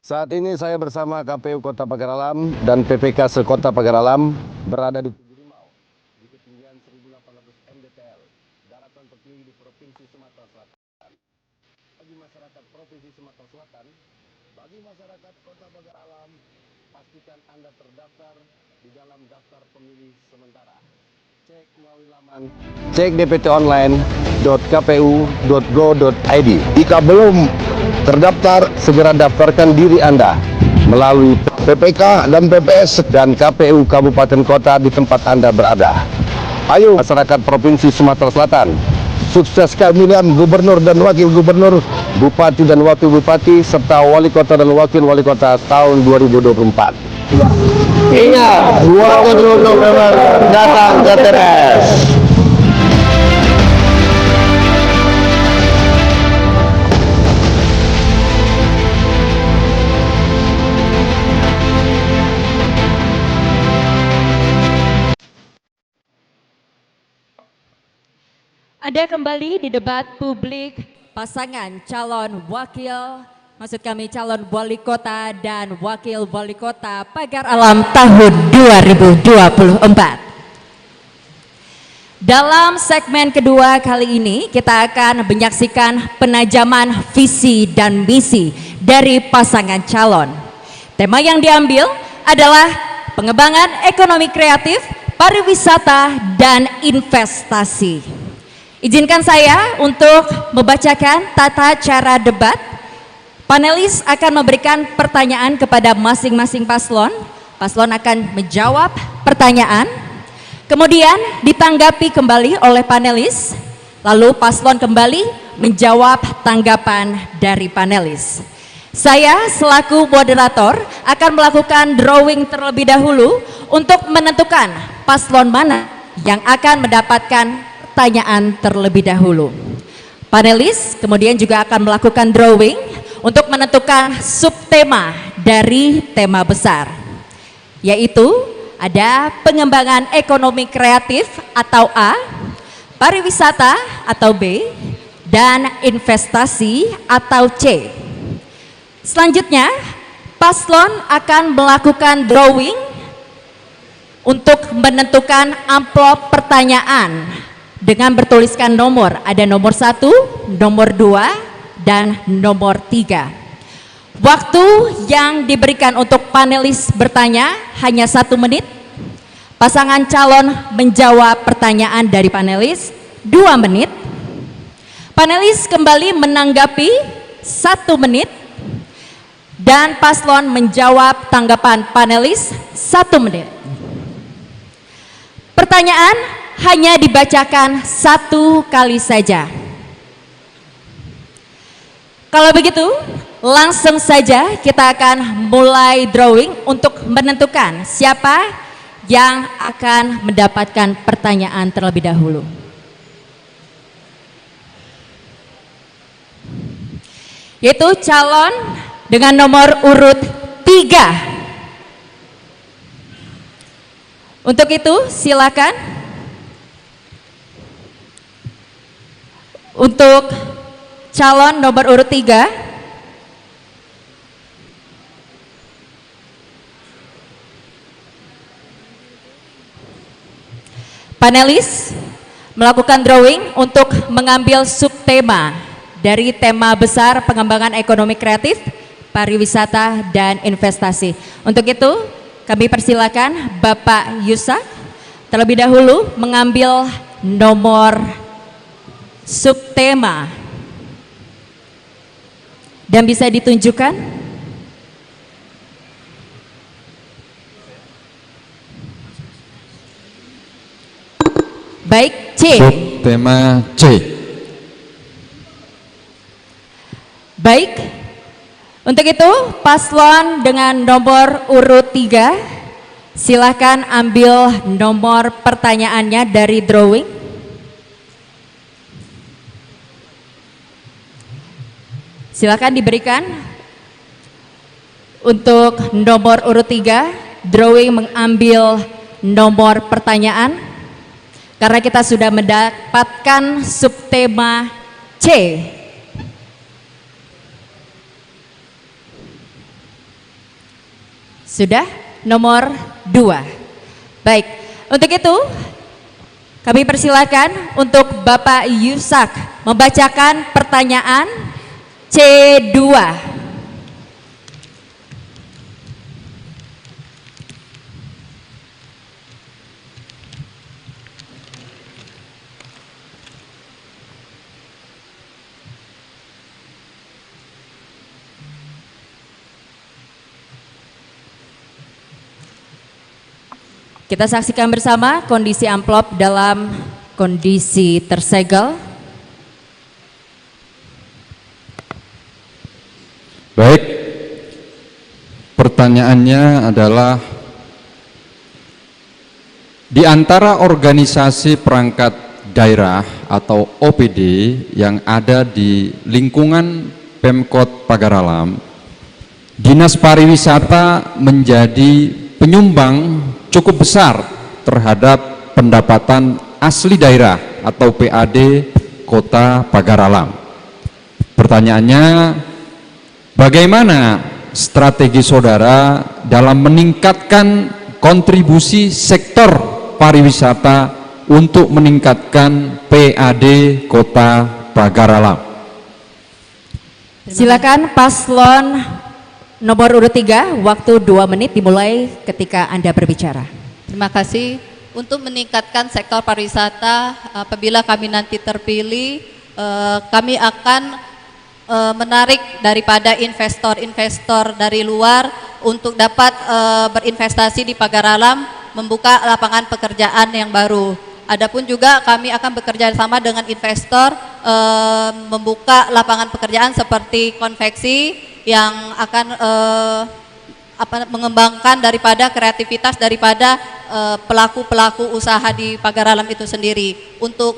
Saat ini saya bersama KPU Kota Pagar Alam dan PPK Sekota Pagar Alam berada di Tugu Rimau di ketinggian 1800 mdpl, daratan tertinggi di Provinsi Sumatera Selatan. Bagi masyarakat Provinsi Sumatera Selatan, bagi masyarakat Kota Pagar Alam, pastikan Anda terdaftar di dalam daftar pemilih sementara. Cek melalui laman cekdptonline.kpu.go.id. Jika belum terdaftar, segera daftarkan diri Anda melalui PPK dan PPS dan KPU Kabupaten Kota di tempat Anda berada. Ayo masyarakat Provinsi Sumatera Selatan, sukseskan pemilihan gubernur dan wakil gubernur, bupati dan wakil bupati, serta wali kota dan wakil wali kota tahun 2024. Ingat, 20 November datang ke TPS. Ada kembali di debat publik pasangan calon wakil, maksud kami calon wali kota dan wakil wali kota Pagar Alam tahun 2024. Dalam segmen kedua kali ini kita akan menyaksikan penajaman visi dan misi dari pasangan calon. Tema yang diambil adalah pengembangan ekonomi kreatif, pariwisata, dan investasi. Izinkan saya untuk membacakan tata cara debat. Panelis akan memberikan pertanyaan kepada masing-masing paslon. Paslon akan menjawab pertanyaan, kemudian ditanggapi kembali oleh panelis, lalu paslon kembali menjawab tanggapan dari panelis. Saya selaku moderator akan melakukan drawing terlebih dahulu untuk menentukan paslon mana yang akan mendapatkan pertanyaan terlebih dahulu. Panelis kemudian juga akan melakukan drawing untuk menentukan subtema dari tema besar, yaitu ada pengembangan ekonomi kreatif atau A, pariwisata atau B, dan investasi atau C. Selanjutnya, paslon akan melakukan drawing untuk menentukan amplop pertanyaan dengan bertuliskan nomor, ada nomor 1, nomor 2, dan nomor 3. Waktu yang diberikan untuk panelis bertanya hanya 1 menit. Pasangan calon menjawab pertanyaan dari panelis 2 menit. Panelis kembali menanggapi 1 menit. Dan paslon menjawab tanggapan panelis 1 menit. Pertanyaan hanya dibacakan 1 kali saja. Kalau begitu, langsung saja kita akan mulai drawing untuk menentukan siapa yang akan mendapatkan pertanyaan terlebih dahulu. Yaitu calon dengan nomor urut 3. Untuk itu silakan. Untuk calon nomor urut 3, panelis melakukan drawing untuk mengambil subtema dari tema besar pengembangan ekonomi kreatif, pariwisata, dan investasi. Untuk itu, kami persilakan Bapak Yusak terlebih dahulu mengambil nomor subtema dan bisa ditunjukkan. Baik, C. Subtema C. Baik, untuk itu paslon dengan nomor urut 3, silakan ambil nomor pertanyaannya dari drawing. Silakan diberikan. Untuk nomor urut 3, drawing mengambil nomor pertanyaan. Karena kita sudah mendapatkan subtema C. Sudah, nomor 2. Baik, untuk itu kami persilakan untuk Bapak Yusak membacakan pertanyaan C2. Kita saksikan bersama kondisi amplop dalam kondisi tersegel. Baik, pertanyaannya adalah di antara organisasi perangkat daerah atau OPD yang ada di lingkungan Pemkot Pagar Alam, Dinas Pariwisata menjadi penyumbang cukup besar terhadap pendapatan asli daerah atau PAD Kota Pagar Alam. Pertanyaannya, bagaimana strategi saudara dalam meningkatkan kontribusi sektor pariwisata untuk meningkatkan PAD Kota Pagar Alam? Silakan paslon nomor urut 3, waktu 2 menit dimulai ketika Anda berbicara. Terima kasih. Untuk meningkatkan sektor pariwisata, apabila kami nanti terpilih, kami akan menarik daripada investor-investor dari luar untuk dapat berinvestasi di Pagar Alam, membuka lapangan pekerjaan yang baru. Adapun juga kami akan bekerja sama dengan investor membuka lapangan pekerjaan seperti konveksi yang akan mengembangkan daripada kreativitas daripada pelaku-pelaku usaha di Pagar Alam itu sendiri. Untuk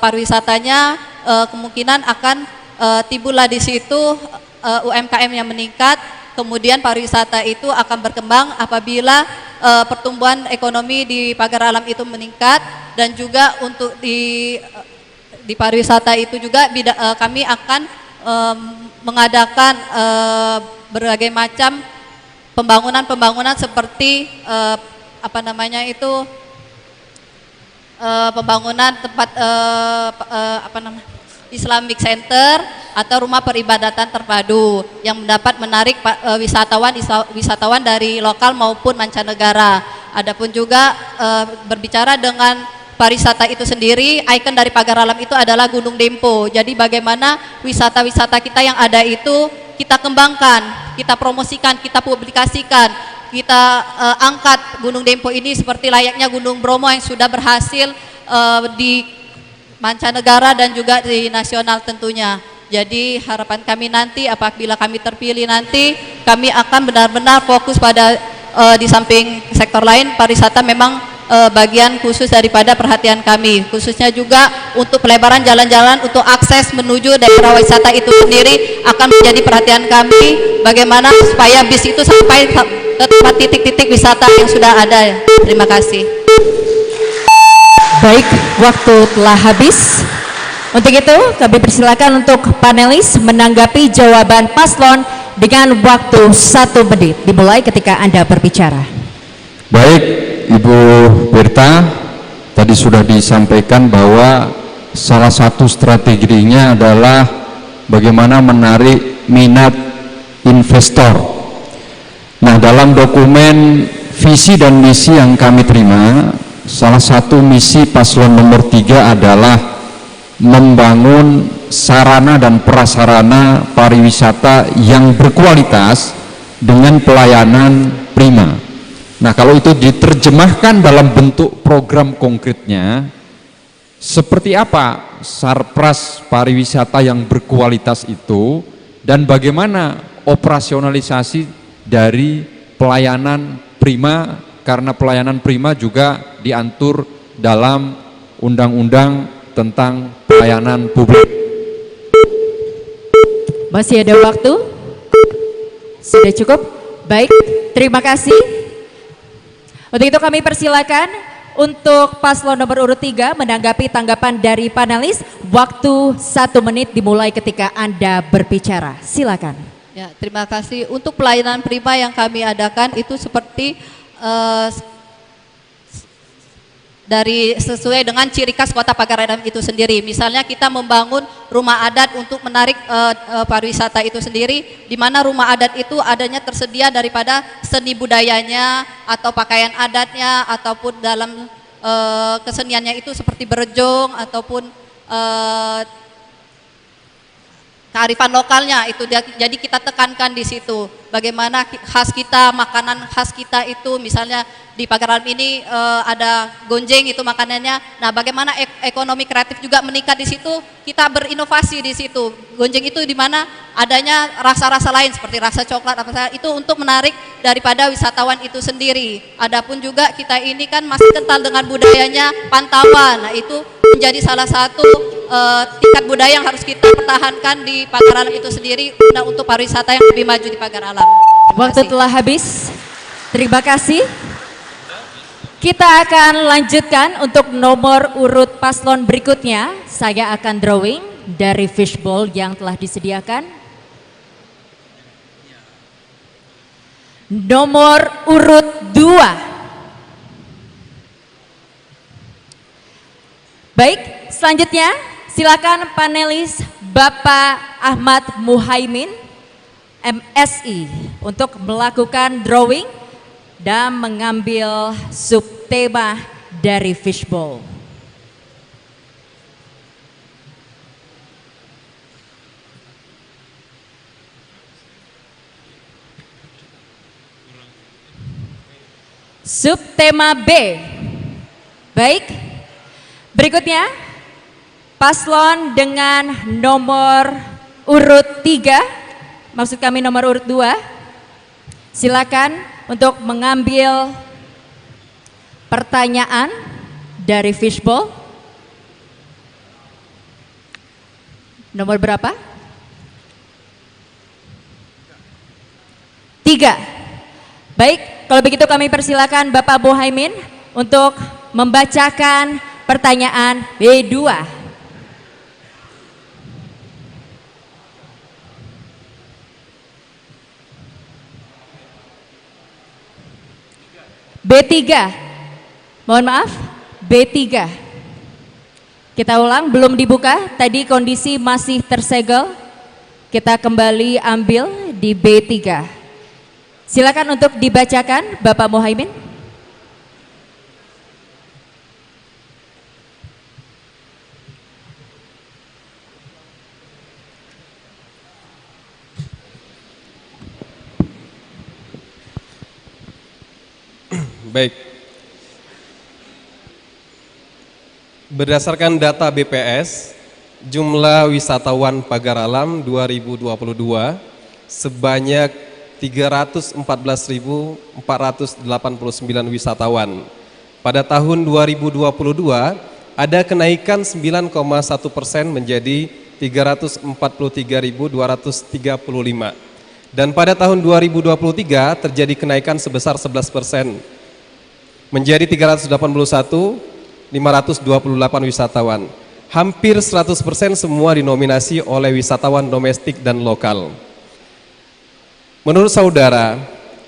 pariwisatanya kemungkinan akan timbullah di situ UMKM yang meningkat, kemudian pariwisata itu akan berkembang apabila pertumbuhan ekonomi di Pagar Alam itu meningkat, dan juga untuk di pariwisata itu juga kami akan mengadakan berbagai macam pembangunan seperti pembangunan tempat Islamic Center atau rumah peribadatan terpadu yang dapat menarik wisatawan dari lokal maupun mancanegara. Adapun juga berbicara dengan pariwisata itu sendiri, ikon dari Pagar Alam itu adalah Gunung Dempo. Jadi bagaimana wisata-wisata kita yang ada itu kita kembangkan, kita promosikan, kita publikasikan, kita angkat Gunung Dempo ini seperti layaknya Gunung Bromo yang sudah berhasil di mancanegara dan juga di nasional tentunya. Jadi harapan kami nanti apabila kami terpilih nanti, kami akan benar-benar fokus pada di samping sektor lain, pariwisata memang bagian khusus daripada perhatian kami, khususnya juga untuk pelebaran jalan-jalan untuk akses menuju daerah wisata itu sendiri akan menjadi perhatian kami, bagaimana supaya bis itu sampai ke tempat titik-titik wisata yang sudah ada. Terima kasih. Baik, waktu telah habis. Untuk itu kami persilakan untuk panelis menanggapi jawaban paslon dengan waktu 1 menit dimulai ketika Anda berbicara. Baik, Ibu Berta, tadi sudah disampaikan bahwa salah satu strateginya adalah bagaimana menarik minat investor. Nah, dalam dokumen visi dan misi yang kami terima, salah satu misi paslon nomor 3 adalah membangun sarana dan prasarana pariwisata yang berkualitas dengan pelayanan prima. Nah, kalau itu diterjemahkan dalam bentuk program konkretnya, seperti apa sarpras pariwisata yang berkualitas itu dan bagaimana operasionalisasi dari pelayanan prima, karena pelayanan prima juga diatur dalam undang-undang tentang pelayanan publik. Masih ada waktu? Sudah cukup? Baik, terima kasih. Untuk itu kami persilakan untuk paslon nomor urut 3 menanggapi tanggapan dari panelis. Waktu 1 menit dimulai ketika Anda berbicara. Silakan. Ya, terima kasih. Untuk pelayanan prima yang kami adakan itu seperti dari sesuai dengan ciri khas Kota Pagar Alam itu sendiri. Misalnya kita membangun rumah adat untuk menarik pariwisata itu sendiri, di mana rumah adat itu adanya tersedia daripada seni budayanya atau pakaian adatnya ataupun dalam keseniannya itu seperti berjong ataupun kearifan lokalnya itu. Jadi kita tekankan di situ bagaimana khas kita, makanan khas kita itu, misalnya di Pagar Alam ini ada gonjeng itu makanannya. Nah, bagaimana ekonomi kreatif juga meningkat di situ, kita berinovasi di situ. Gonjeng itu di mana adanya rasa-rasa lain seperti rasa coklat apa itu untuk menarik daripada wisatawan itu sendiri. Adapun juga kita ini kan masih kental dengan budayanya pantauan. Nah, itu menjadi salah satu tingkat budaya yang harus kita pertahankan di Pagar Alam itu sendiri untuk pariwisata yang lebih maju di Pagar Alam. Waktu telah habis. Terima kasih. Kita akan lanjutkan untuk nomor urut paslon berikutnya. Saya akan drawing dari fishbowl yang telah disediakan. Nomor urut 2. Baik, selanjutnya silakan panelis Bapak Ahmad Muhaimin, MSI, untuk melakukan drawing dan mengambil subtema dari fishbowl. Subtema B. Baik, berikutnya paslon dengan nomor urut 3, maksud kami nomor urut 2, silakan untuk mengambil pertanyaan dari fishbowl. Nomor berapa? 3. Baik, kalau begitu kami persilakan Bapak Muhaimin untuk membacakan pertanyaan B2. B3, mohon maaf, B3. Kita ulang, belum dibuka, tadi kondisi masih tersegel. Kita kembali ambil di B3. Silakan untuk dibacakan Bapak Muhaimin. Baik, berdasarkan data BPS, jumlah wisatawan Pagar Alam 2022 sebanyak 314.489 wisatawan. Pada tahun 2022 ada kenaikan 9,1% menjadi 343.235. Dan pada tahun 2023 terjadi kenaikan sebesar 11%. Menjadi 381.528 wisatawan. hampir 100% semua dinominasi oleh wisatawan domestik dan lokal. Menurut saudara,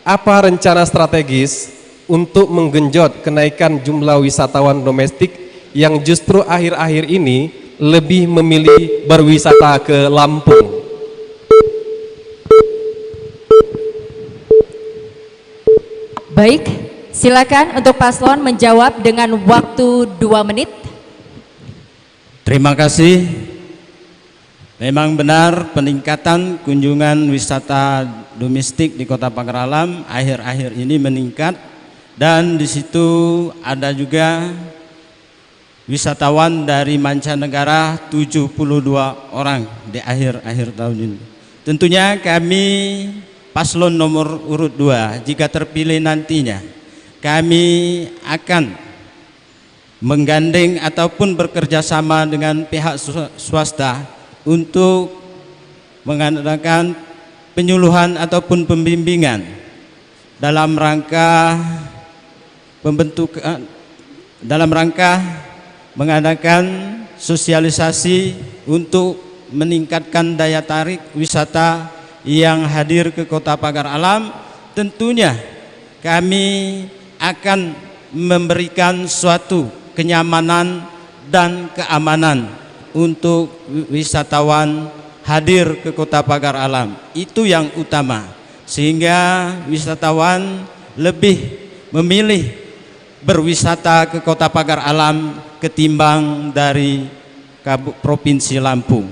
apa rencana strategis untuk menggenjot kenaikan jumlah wisatawan domestik yang justru akhir-akhir ini lebih memilih berwisata ke Lampung? Baik, silakan untuk paslon menjawab dengan waktu 2 menit. Terima kasih. Memang benar peningkatan kunjungan wisata domestik di Kota Pagar Alam akhir-akhir ini meningkat, dan di situ ada juga wisatawan dari mancanegara 72 orang di akhir-akhir tahun ini. Tentunya kami paslon nomor urut 2 jika terpilih nantinya kami akan menggandeng ataupun bekerja sama dengan pihak swasta untuk mengadakan penyuluhan ataupun pembimbingan dalam rangka mengadakan sosialisasi untuk meningkatkan daya tarik wisata yang hadir ke Kota Pagar Alam. Tentunya kami akan memberikan suatu kenyamanan dan keamanan untuk wisatawan hadir ke Kota Pagar Alam. Itu yang utama, sehingga wisatawan lebih memilih berwisata ke Kota Pagar Alam ketimbang dari Provinsi Lampung.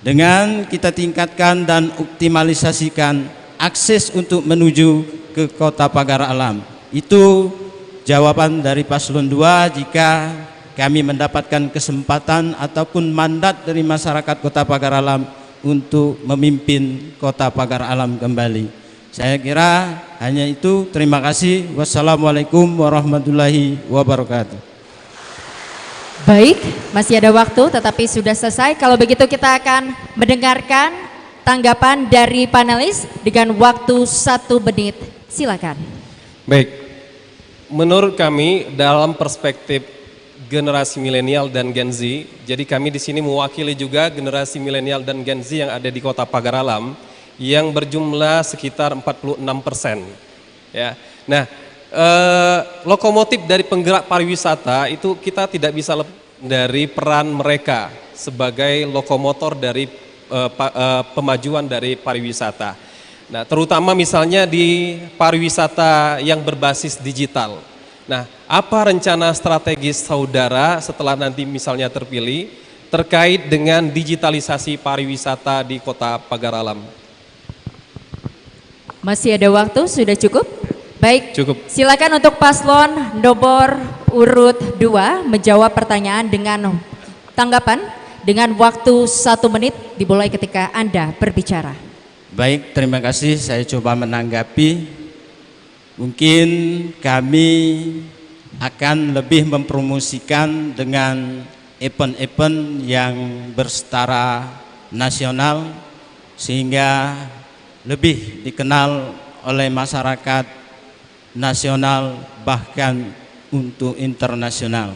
Dengan kita tingkatkan dan optimalisasikan akses untuk menuju ke Kota Pagar Alam. Itu jawaban dari paslon 2 jika kami mendapatkan kesempatan ataupun mandat dari masyarakat Kota Pagar Alam untuk memimpin Kota Pagar Alam kembali. Saya kira hanya itu. Terima kasih. Wassalamualaikum warahmatullahi wabarakatuh. Baik, masih ada waktu tetapi sudah selesai. Kalau begitu kita akan mendengarkan tanggapan dari panelis dengan waktu 1 menit. Silakan. Baik, menurut kami dalam perspektif generasi milenial dan Gen Z, jadi kami di sini mewakili juga generasi milenial dan Gen Z yang ada di Kota Pagar Alam yang berjumlah sekitar 46%. Ya, nah lokomotif dari penggerak pariwisata itu kita tidak bisa lepas dari peran mereka sebagai lokomotor dari pemajuan dari pariwisata. Nah, terutama misalnya di pariwisata yang berbasis digital. Nah, apa rencana strategis saudara setelah nanti misalnya terpilih terkait dengan digitalisasi pariwisata di Kota Pagar Alam? Masih ada waktu, sudah cukup? Baik, cukup. Silakan untuk paslon nomor urut 2 menjawab pertanyaan dengan tanggapan dengan waktu 1 menit dimulai ketika Anda berbicara. Baik, terima kasih. Saya coba menanggapi. Mungkin kami akan lebih mempromosikan dengan event-event yang bersetara nasional sehingga lebih dikenal oleh masyarakat nasional bahkan untuk internasional.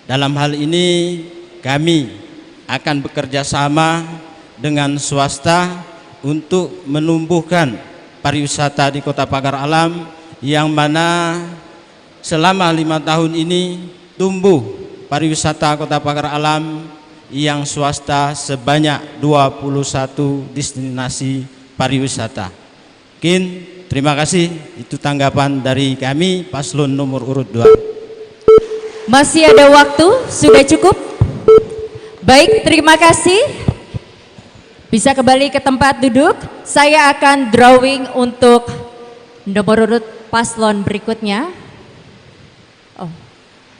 Dalam hal ini kami akan bekerja sama dengan swasta untuk menumbuhkan pariwisata di Kota Pagar Alam, yang mana selama 5 tahun ini tumbuh pariwisata Kota Pagar Alam yang swasta sebanyak 21 destinasi pariwisata. Mungkin terima kasih, itu tanggapan dari kami paslon nomor urut 2. Masih ada waktu, sudah cukup? Baik, terima kasih. Bisa kembali ke tempat duduk. Saya akan drawing untuk nomor urut paslon berikutnya. Oh,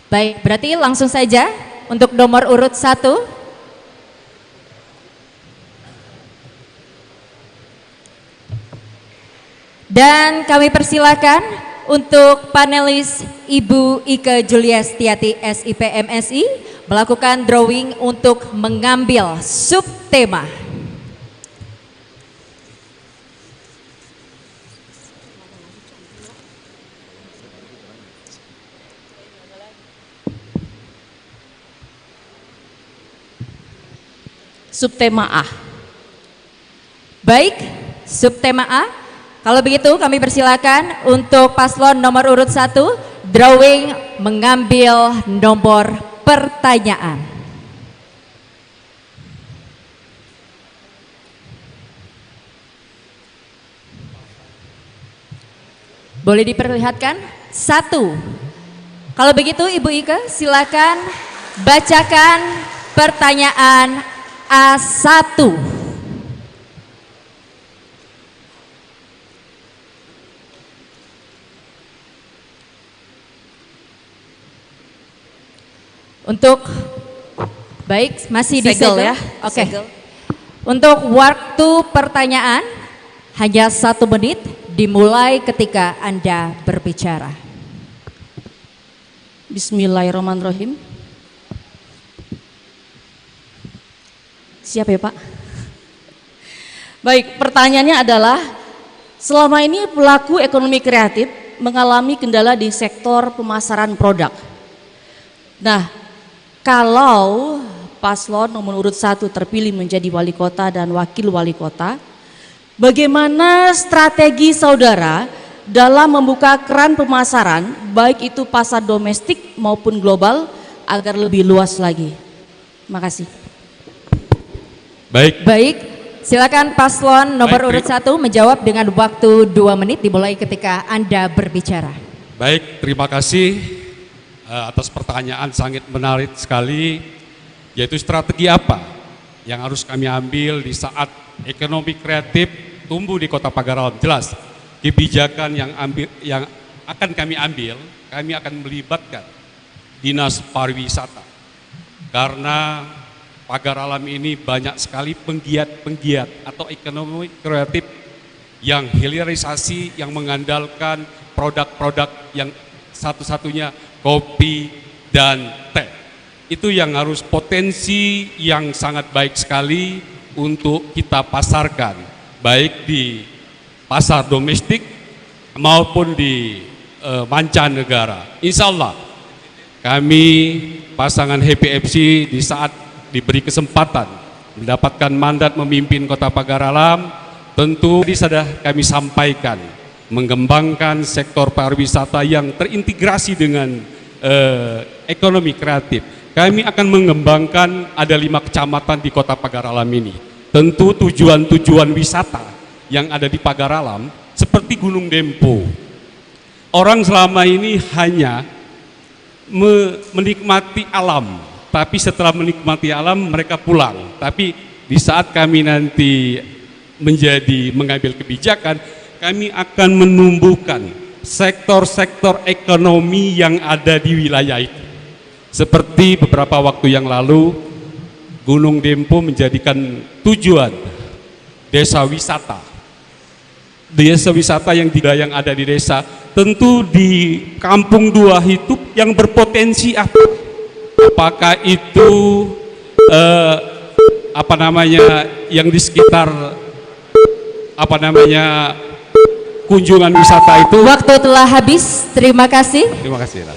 baik, berarti langsung saja untuk nomor urut 1. Dan kami persilakan untuk panelis Ibu Ike Juliastiati SIP MSI melakukan drawing untuk mengambil subtema. subtema A. Baik, subtema A. Kalau begitu kami persilakan untuk paslon nomor urut 1 drawing mengambil nomor pertanyaan. Boleh diperlihatkan? 1. Kalau begitu Ibu Ike silakan bacakan pertanyaan A1. Untuk baik masih Segel disegel ya. Oke. Segel. Untuk waktu pertanyaan hanya 1 menit dimulai ketika Anda berbicara. Bismillahirrahmanirrahim. Siap ya Pak? Baik, pertanyaannya adalah selama ini pelaku ekonomi kreatif mengalami kendala di sektor pemasaran produk. Nah, kalau paslon nomor urut 1 terpilih menjadi wali kota dan wakil wali kota, bagaimana strategi saudara dalam membuka keran pemasaran baik itu pasar domestik maupun global agar lebih luas lagi? Terima kasih. Baik, silakan paslon nomor urut 1 menjawab dengan waktu 2 menit dimulai ketika Anda berbicara. Baik, terima kasih atas pertanyaan sangat menarik sekali, yaitu strategi apa yang harus kami ambil di saat ekonomi kreatif tumbuh di Kota Pagaralam. Jelas kebijakan yang akan kami ambil, kami akan melibatkan Dinas Pariwisata, karena Pagaralam ini banyak sekali penggiat atau ekonomi kreatif yang hilirisasi, yang mengandalkan produk-produk yang satu-satunya kopi dan teh. Itu yang harus potensi yang sangat baik sekali untuk kita pasarkan, baik di pasar domestik maupun di mancanegara. Insya Allah kami pasangan Happy FC di saat diberi kesempatan mendapatkan mandat memimpin Kota Pagaralam, tentu sudah kami sampaikan mengembangkan sektor pariwisata yang terintegrasi dengan ekonomi kreatif. Kami akan mengembangkan ada 5 kecamatan di Kota Pagaralam ini. Tentu tujuan-tujuan wisata yang ada di Pagaralam seperti Gunung Dempo. Orang selama ini hanya menikmati alam, tapi setelah menikmati alam mereka pulang. Tapi di saat kami nanti mengambil kebijakan, kami akan menumbuhkan sektor-sektor ekonomi yang ada di wilayah itu. Seperti beberapa waktu yang lalu, Gunung Dempo menjadikan tujuan desa wisata. Desa wisata yang ada di desa, tentu di Kampung Dua itu yang berpotensi apa? Apakah itu yang di sekitar kunjungan wisata itu. Waktu telah habis, terima kasih. Terima kasih.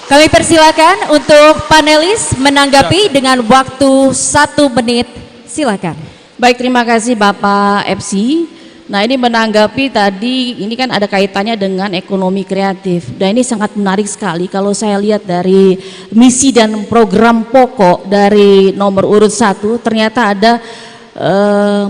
Kami persilakan untuk panelis menanggapi dengan waktu 1 menit, silakan. Baik, terima kasih Bapak FC. Nah, ini menanggapi tadi, ini kan ada kaitannya dengan ekonomi kreatif. Dan ini sangat menarik sekali kalau saya lihat dari misi dan program pokok dari nomor urut 1, ternyata ada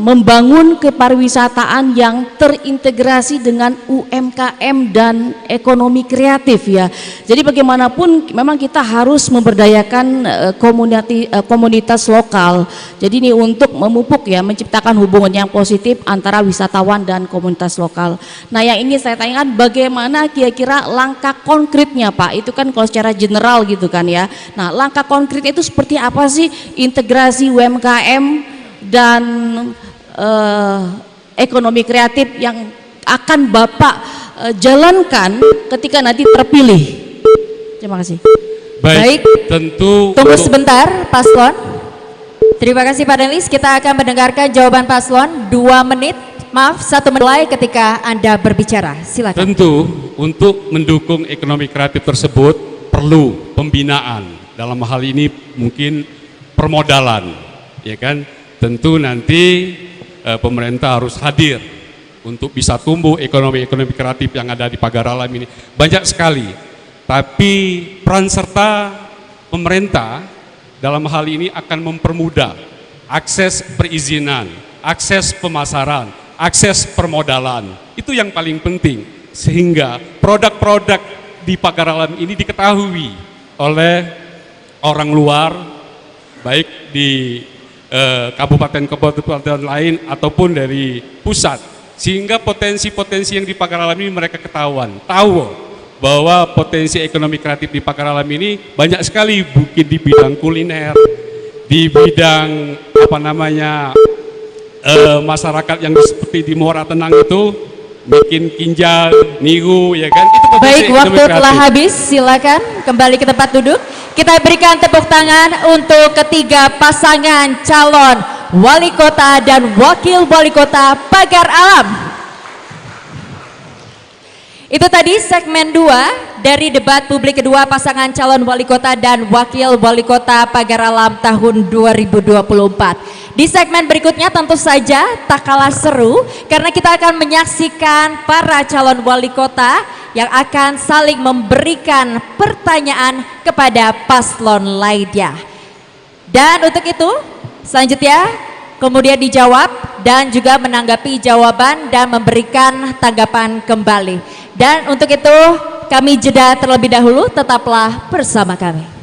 membangun kepariwisataan yang terintegrasi dengan UMKM dan ekonomi kreatif ya. Jadi bagaimanapun memang kita harus memberdayakan komunitas lokal. Jadi ini untuk memupuk ya, menciptakan hubungan yang positif antara wisatawan dan komunitas lokal. Nah, yang ingin saya tanyakan, bagaimana kira-kira langkah konkretnya Pak? Itu kan kalau secara general gitu kan ya. Nah, langkah konkretnya itu seperti apa sih integrasi UMKM dan ekonomi kreatif yang akan Bapak jalankan ketika nanti terpilih? Terima kasih. Baik, tentu tunggu sebentar paslon. Terima kasih panelis, kita akan mendengarkan jawaban paslon 2 menit. Maaf, 1 menit mulai ketika Anda berbicara, silakan. Tentu untuk mendukung ekonomi kreatif tersebut perlu pembinaan. Dalam hal ini mungkin permodalan. ya kan? Tentu nanti pemerintah harus hadir untuk bisa tumbuh ekonomi kreatif yang ada di Pagar Alam ini. Banyak sekali, tapi peran serta pemerintah dalam hal ini akan mempermudah akses perizinan, akses pemasaran, akses permodalan. Itu yang paling penting, sehingga produk-produk di Pagar Alam ini diketahui oleh orang luar, baik di kabupaten-kabupaten lain ataupun dari pusat, sehingga potensi-potensi yang di Pagar Alam ini mereka ketahuan, tahu bahwa potensi ekonomi kreatif di Pagar Alam ini banyak sekali, mungkin di bidang kuliner, di bidang masyarakat yang seperti di Muara Tenang itu bikin kinjal, niru, ya kan? Itu potensi. Baik, waktu telah habis, silakan kembali ke tempat duduk. Kita berikan tepuk tangan untuk ketiga pasangan calon wali kota dan wakil wali kota Pagar Alam. Itu tadi segmen 2 dari debat publik kedua pasangan calon wali kota dan wakil wali kota Pagar Alam tahun 2024. Di segmen berikutnya tentu saja tak kalah seru karena kita akan menyaksikan para calon wali kota yang akan saling memberikan pertanyaan kepada paslon lainnya. Dan untuk itu selanjutnya kemudian dijawab dan juga menanggapi jawaban dan memberikan tanggapan kembali. Dan untuk itu kami jeda terlebih dahulu, tetaplah bersama kami.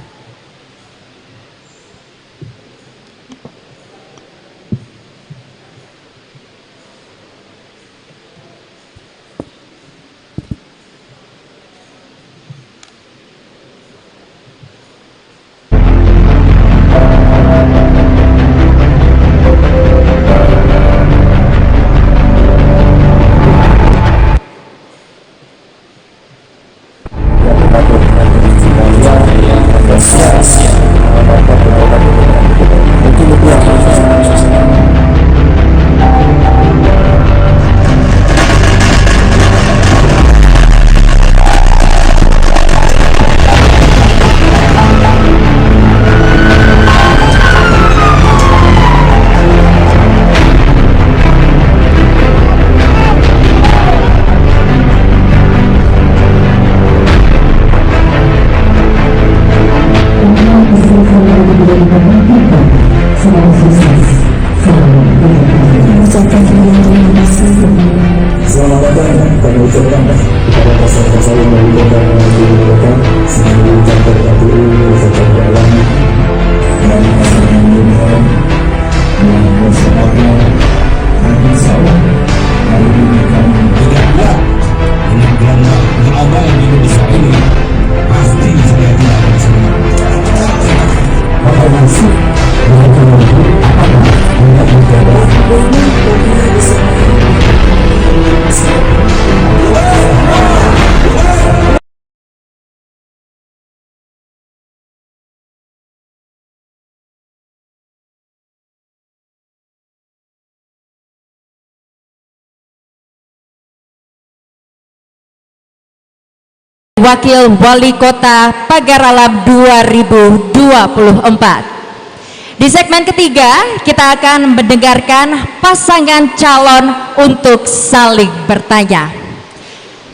Wakil Wali Kota Pagar Alam 2024. Di segmen ketiga kita akan mendengarkan pasangan calon untuk saling bertanya.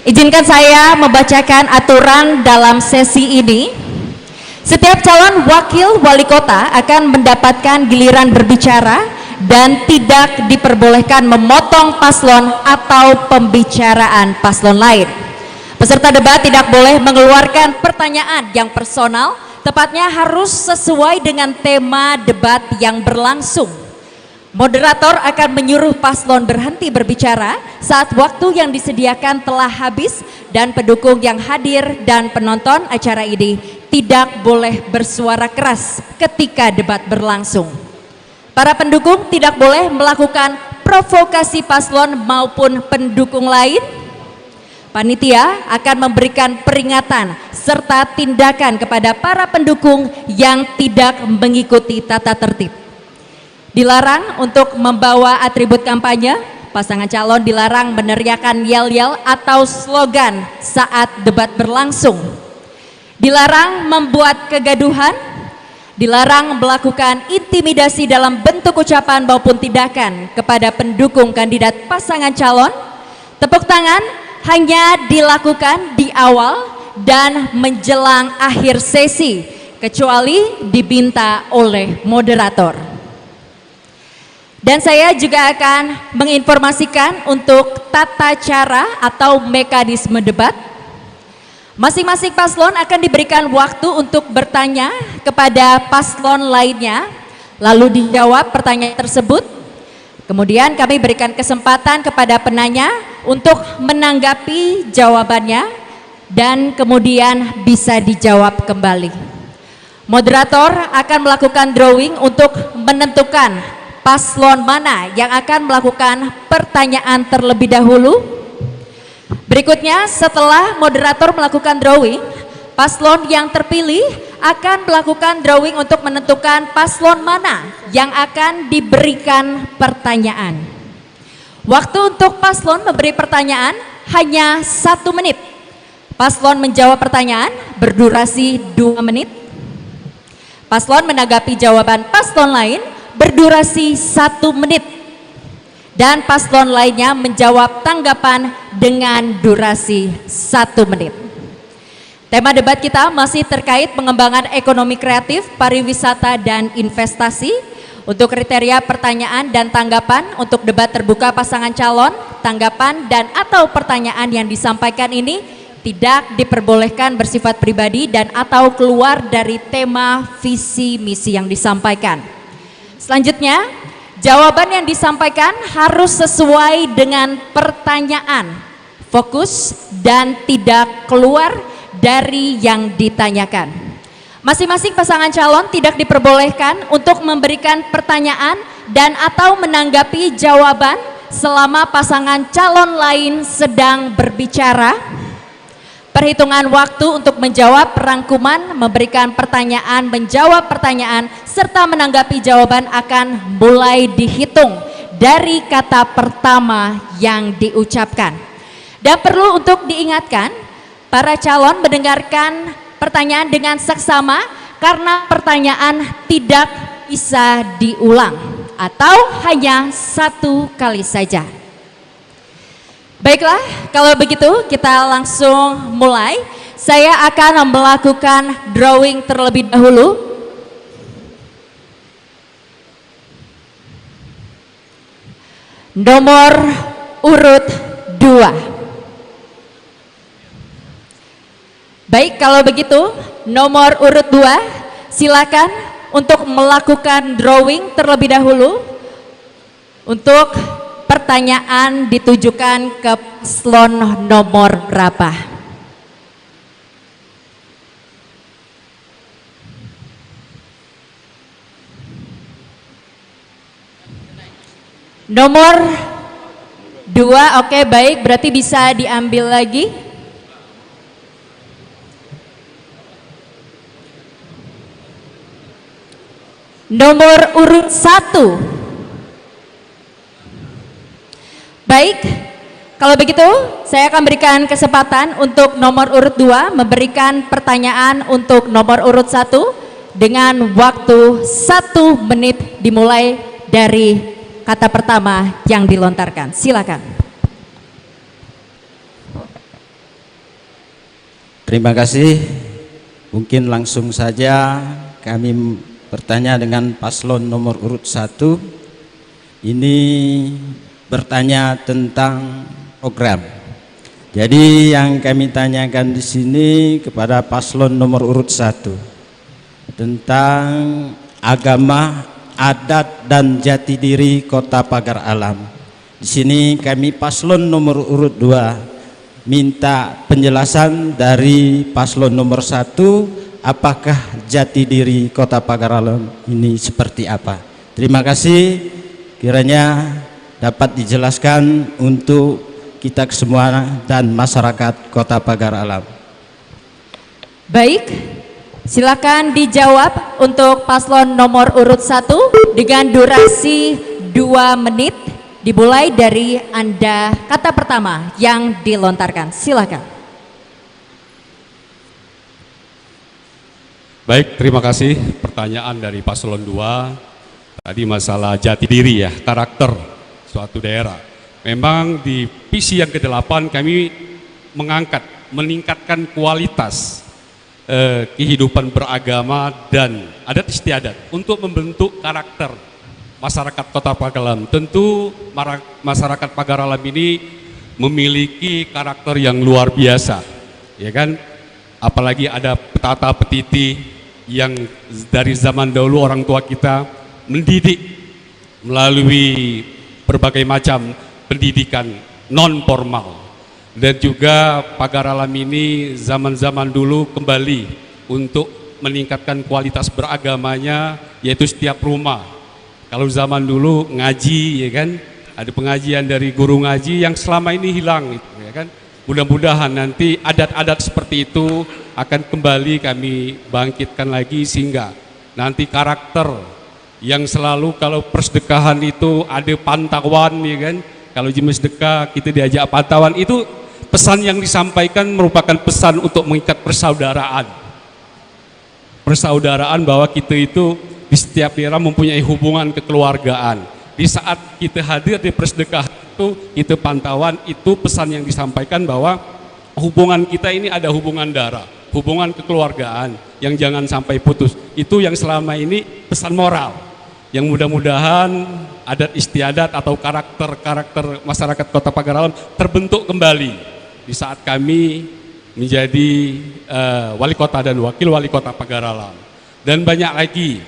Izinkan saya membacakan aturan dalam sesi ini. Setiap calon wakil wali kota akan mendapatkan giliran berbicara dan tidak diperbolehkan memotong paslon atau pembicaraan paslon lain. Peserta debat tidak boleh mengeluarkan pertanyaan yang personal, tepatnya harus sesuai dengan tema debat yang berlangsung. Moderator akan menyuruh paslon berhenti berbicara saat waktu yang disediakan telah habis dan pendukung yang hadir dan penonton acara ini tidak boleh bersuara keras ketika debat berlangsung. Para pendukung tidak boleh melakukan provokasi paslon maupun pendukung lain. Panitia akan memberikan peringatan serta tindakan kepada para pendukung yang tidak mengikuti tata tertib. Dilarang untuk membawa atribut kampanye, pasangan calon dilarang meneriakan yel-yel atau slogan saat debat berlangsung. Dilarang membuat kegaduhan, dilarang melakukan intimidasi dalam bentuk ucapan maupun tindakan kepada pendukung kandidat pasangan calon. Tepuk tangan hanya dilakukan di awal dan menjelang akhir sesi, kecuali diminta oleh moderator. Dan saya juga akan menginformasikan untuk tata cara atau mekanisme debat. Masing-masing paslon akan diberikan waktu untuk bertanya kepada paslon lainnya, lalu dijawab pertanyaan tersebut. Kemudian kami berikan kesempatan kepada penanya untuk menanggapi jawabannya dan kemudian bisa dijawab kembali. Moderator akan melakukan drawing untuk menentukan paslon mana yang akan melakukan pertanyaan terlebih dahulu. Berikutnya, setelah moderator melakukan drawing, paslon yang terpilih akan melakukan drawing untuk menentukan paslon mana yang akan diberikan pertanyaan. Waktu untuk paslon memberi pertanyaan hanya 1 menit. Paslon menjawab pertanyaan berdurasi 2 menit. Paslon menanggapi jawaban paslon lain berdurasi 1 menit, dan paslon lainnya menjawab tanggapan dengan durasi 1 menit. Tema debat kita masih terkait pengembangan ekonomi kreatif, pariwisata, dan investasi. Untuk kriteria pertanyaan dan tanggapan untuk debat terbuka pasangan calon, tanggapan dan atau pertanyaan yang disampaikan ini tidak diperbolehkan bersifat pribadi dan atau keluar dari tema visi misi yang disampaikan. Selanjutnya, jawaban yang disampaikan harus sesuai dengan pertanyaan, fokus dan tidak keluar dari yang ditanyakan. Masing-masing pasangan calon tidak diperbolehkan untuk memberikan pertanyaan dan atau menanggapi jawaban selama pasangan calon lain sedang berbicara. Perhitungan waktu untuk menjawab rangkuman, memberikan pertanyaan, menjawab pertanyaan, serta menanggapi jawaban akan mulai dihitung dari kata pertama yang diucapkan. Dan perlu untuk diingatkan, para calon mendengarkan pertanyaan dengan seksama karena pertanyaan tidak bisa diulang atau hanya 1 kali saja. Baiklah, kalau begitu kita langsung mulai. Saya akan melakukan drawing terlebih dahulu. Nomor urut 2. Baik, kalau begitu nomor urut 2 silakan untuk melakukan drawing terlebih dahulu. Untuk pertanyaan ditujukan ke paslon nomor berapa? Nomor 2, oke, baik, berarti bisa diambil lagi. Nomor urut 1. Baik, kalau begitu saya akan berikan kesempatan untuk nomor urut 2 memberikan pertanyaan untuk nomor urut 1 dengan waktu 1 menit dimulai dari kata pertama yang dilontarkan. Silakan. Terima kasih. Mungkin langsung saja kami bertanya dengan paslon nomor urut 1. Ini bertanya tentang program. Jadi yang kami tanyakan di sini kepada paslon nomor urut 1 tentang agama, adat dan jati diri Kota Pagar Alam. Di sini kami paslon nomor urut 2 minta penjelasan dari paslon nomor 1, apakah jati diri Kota Pagar Alam ini seperti apa. Terima kasih, kiranya dapat dijelaskan untuk kita semua dan masyarakat Kota Pagar Alam. Baik, silakan dijawab untuk paslon nomor urut 1 dengan durasi 2 menit dimulai dari Anda kata pertama yang dilontarkan. Silakan. Baik, terima kasih pertanyaan dari Paslon 2. Tadi masalah jati diri ya, karakter suatu daerah. Memang di visi yang ke-8 kami meningkatkan kualitas kehidupan beragama dan adat istiadat untuk membentuk karakter masyarakat Kota Pagaralam. Tentu masyarakat Pagaralam ini memiliki karakter yang luar biasa, ya kan? Apalagi ada petata petiti yang dari zaman dahulu orang tua kita mendidik melalui berbagai macam pendidikan non formal. Dan juga Pagaralam ini zaman-zaman dulu kembali untuk meningkatkan kualitas beragamanya, yaitu setiap rumah. Kalau zaman dulu ngaji, ya kan, ada pengajian dari guru ngaji yang selama ini hilang, ya kan. Mudah-mudahan nanti adat-adat seperti itu akan kembali kami bangkitkan lagi, sehingga nanti karakter yang selalu kalau persedekahan itu ada pantauan, ya kan. Kalau jemaah sedekah kita diajak pantauan, itu pesan yang disampaikan merupakan pesan untuk mengikat persaudaraan. Persaudaraan bahwa kita itu di setiap daerah mempunyai hubungan kekeluargaan. Di saat kita hadir di persedekah itu, kita pantauan, itu pesan yang disampaikan bahwa hubungan kita ini ada hubungan darah, hubungan kekeluargaan yang jangan sampai putus. Itu yang selama ini pesan moral. Yang mudah-mudahan adat istiadat atau karakter masyarakat Kota Pagaralam terbentuk kembali di saat kami menjadi wali kota dan wakil wali kota Pagaralam. Dan banyak lagi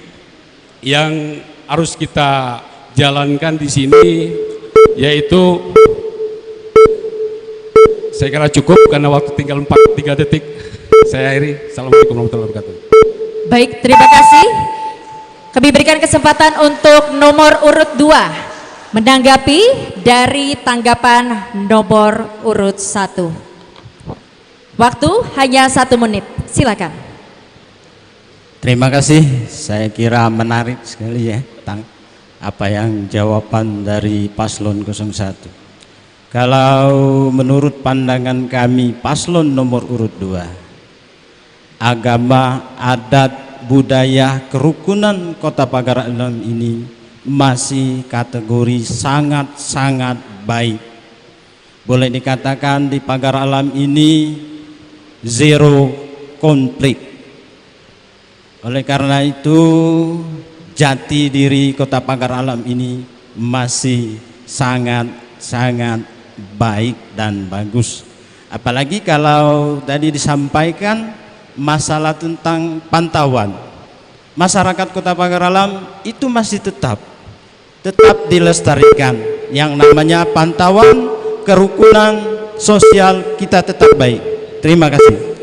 yang harus kita jalankan di sini, yaitu saya kira cukup karena waktu tinggal 3 detik. Saya akhiri. Assalamualaikum warahmatullahi wabarakatuh. Baik, terima kasih. Kami berikan kesempatan untuk nomor urut 2 menanggapi dari tanggapan nomor urut 1. Waktu hanya 1 menit, silakan. Terima kasih, saya kira menarik sekali ya apa yang jawaban dari Paslon 01. Kalau menurut pandangan kami Paslon nomor urut 2, agama, adat, budaya, kerukunan Kota Pagaralam ini masih kategori sangat-sangat baik. Boleh dikatakan di Pagaralam ini zero konflik. Oleh karena itu jati diri Kota Pagaralam ini masih sangat-sangat baik dan bagus. Apalagi kalau tadi disampaikan masalah tentang pantauan, masyarakat Kota Pagaralam itu masih tetap dilestarikan. Yang namanya pantauan, kerukunan sosial kita tetap baik. Terima kasih.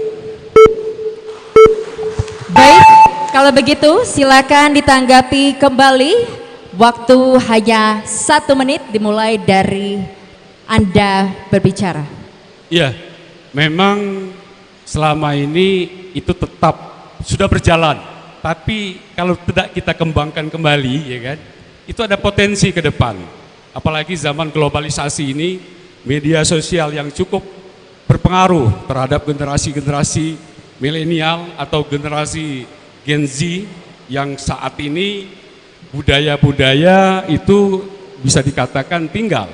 Baik, kalau begitu silakan ditanggapi kembali. Waktu hanya 1 menit dimulai dari Anda berbicara. Iya, memang selama ini itu tetap sudah berjalan, tapi kalau tidak kita kembangkan kembali, ya kan, itu ada potensi ke depan. Apalagi zaman globalisasi ini, media sosial yang cukup berpengaruh terhadap generasi-generasi milenial atau generasi Gen Z yang saat ini budaya-budaya itu bisa dikatakan tinggal.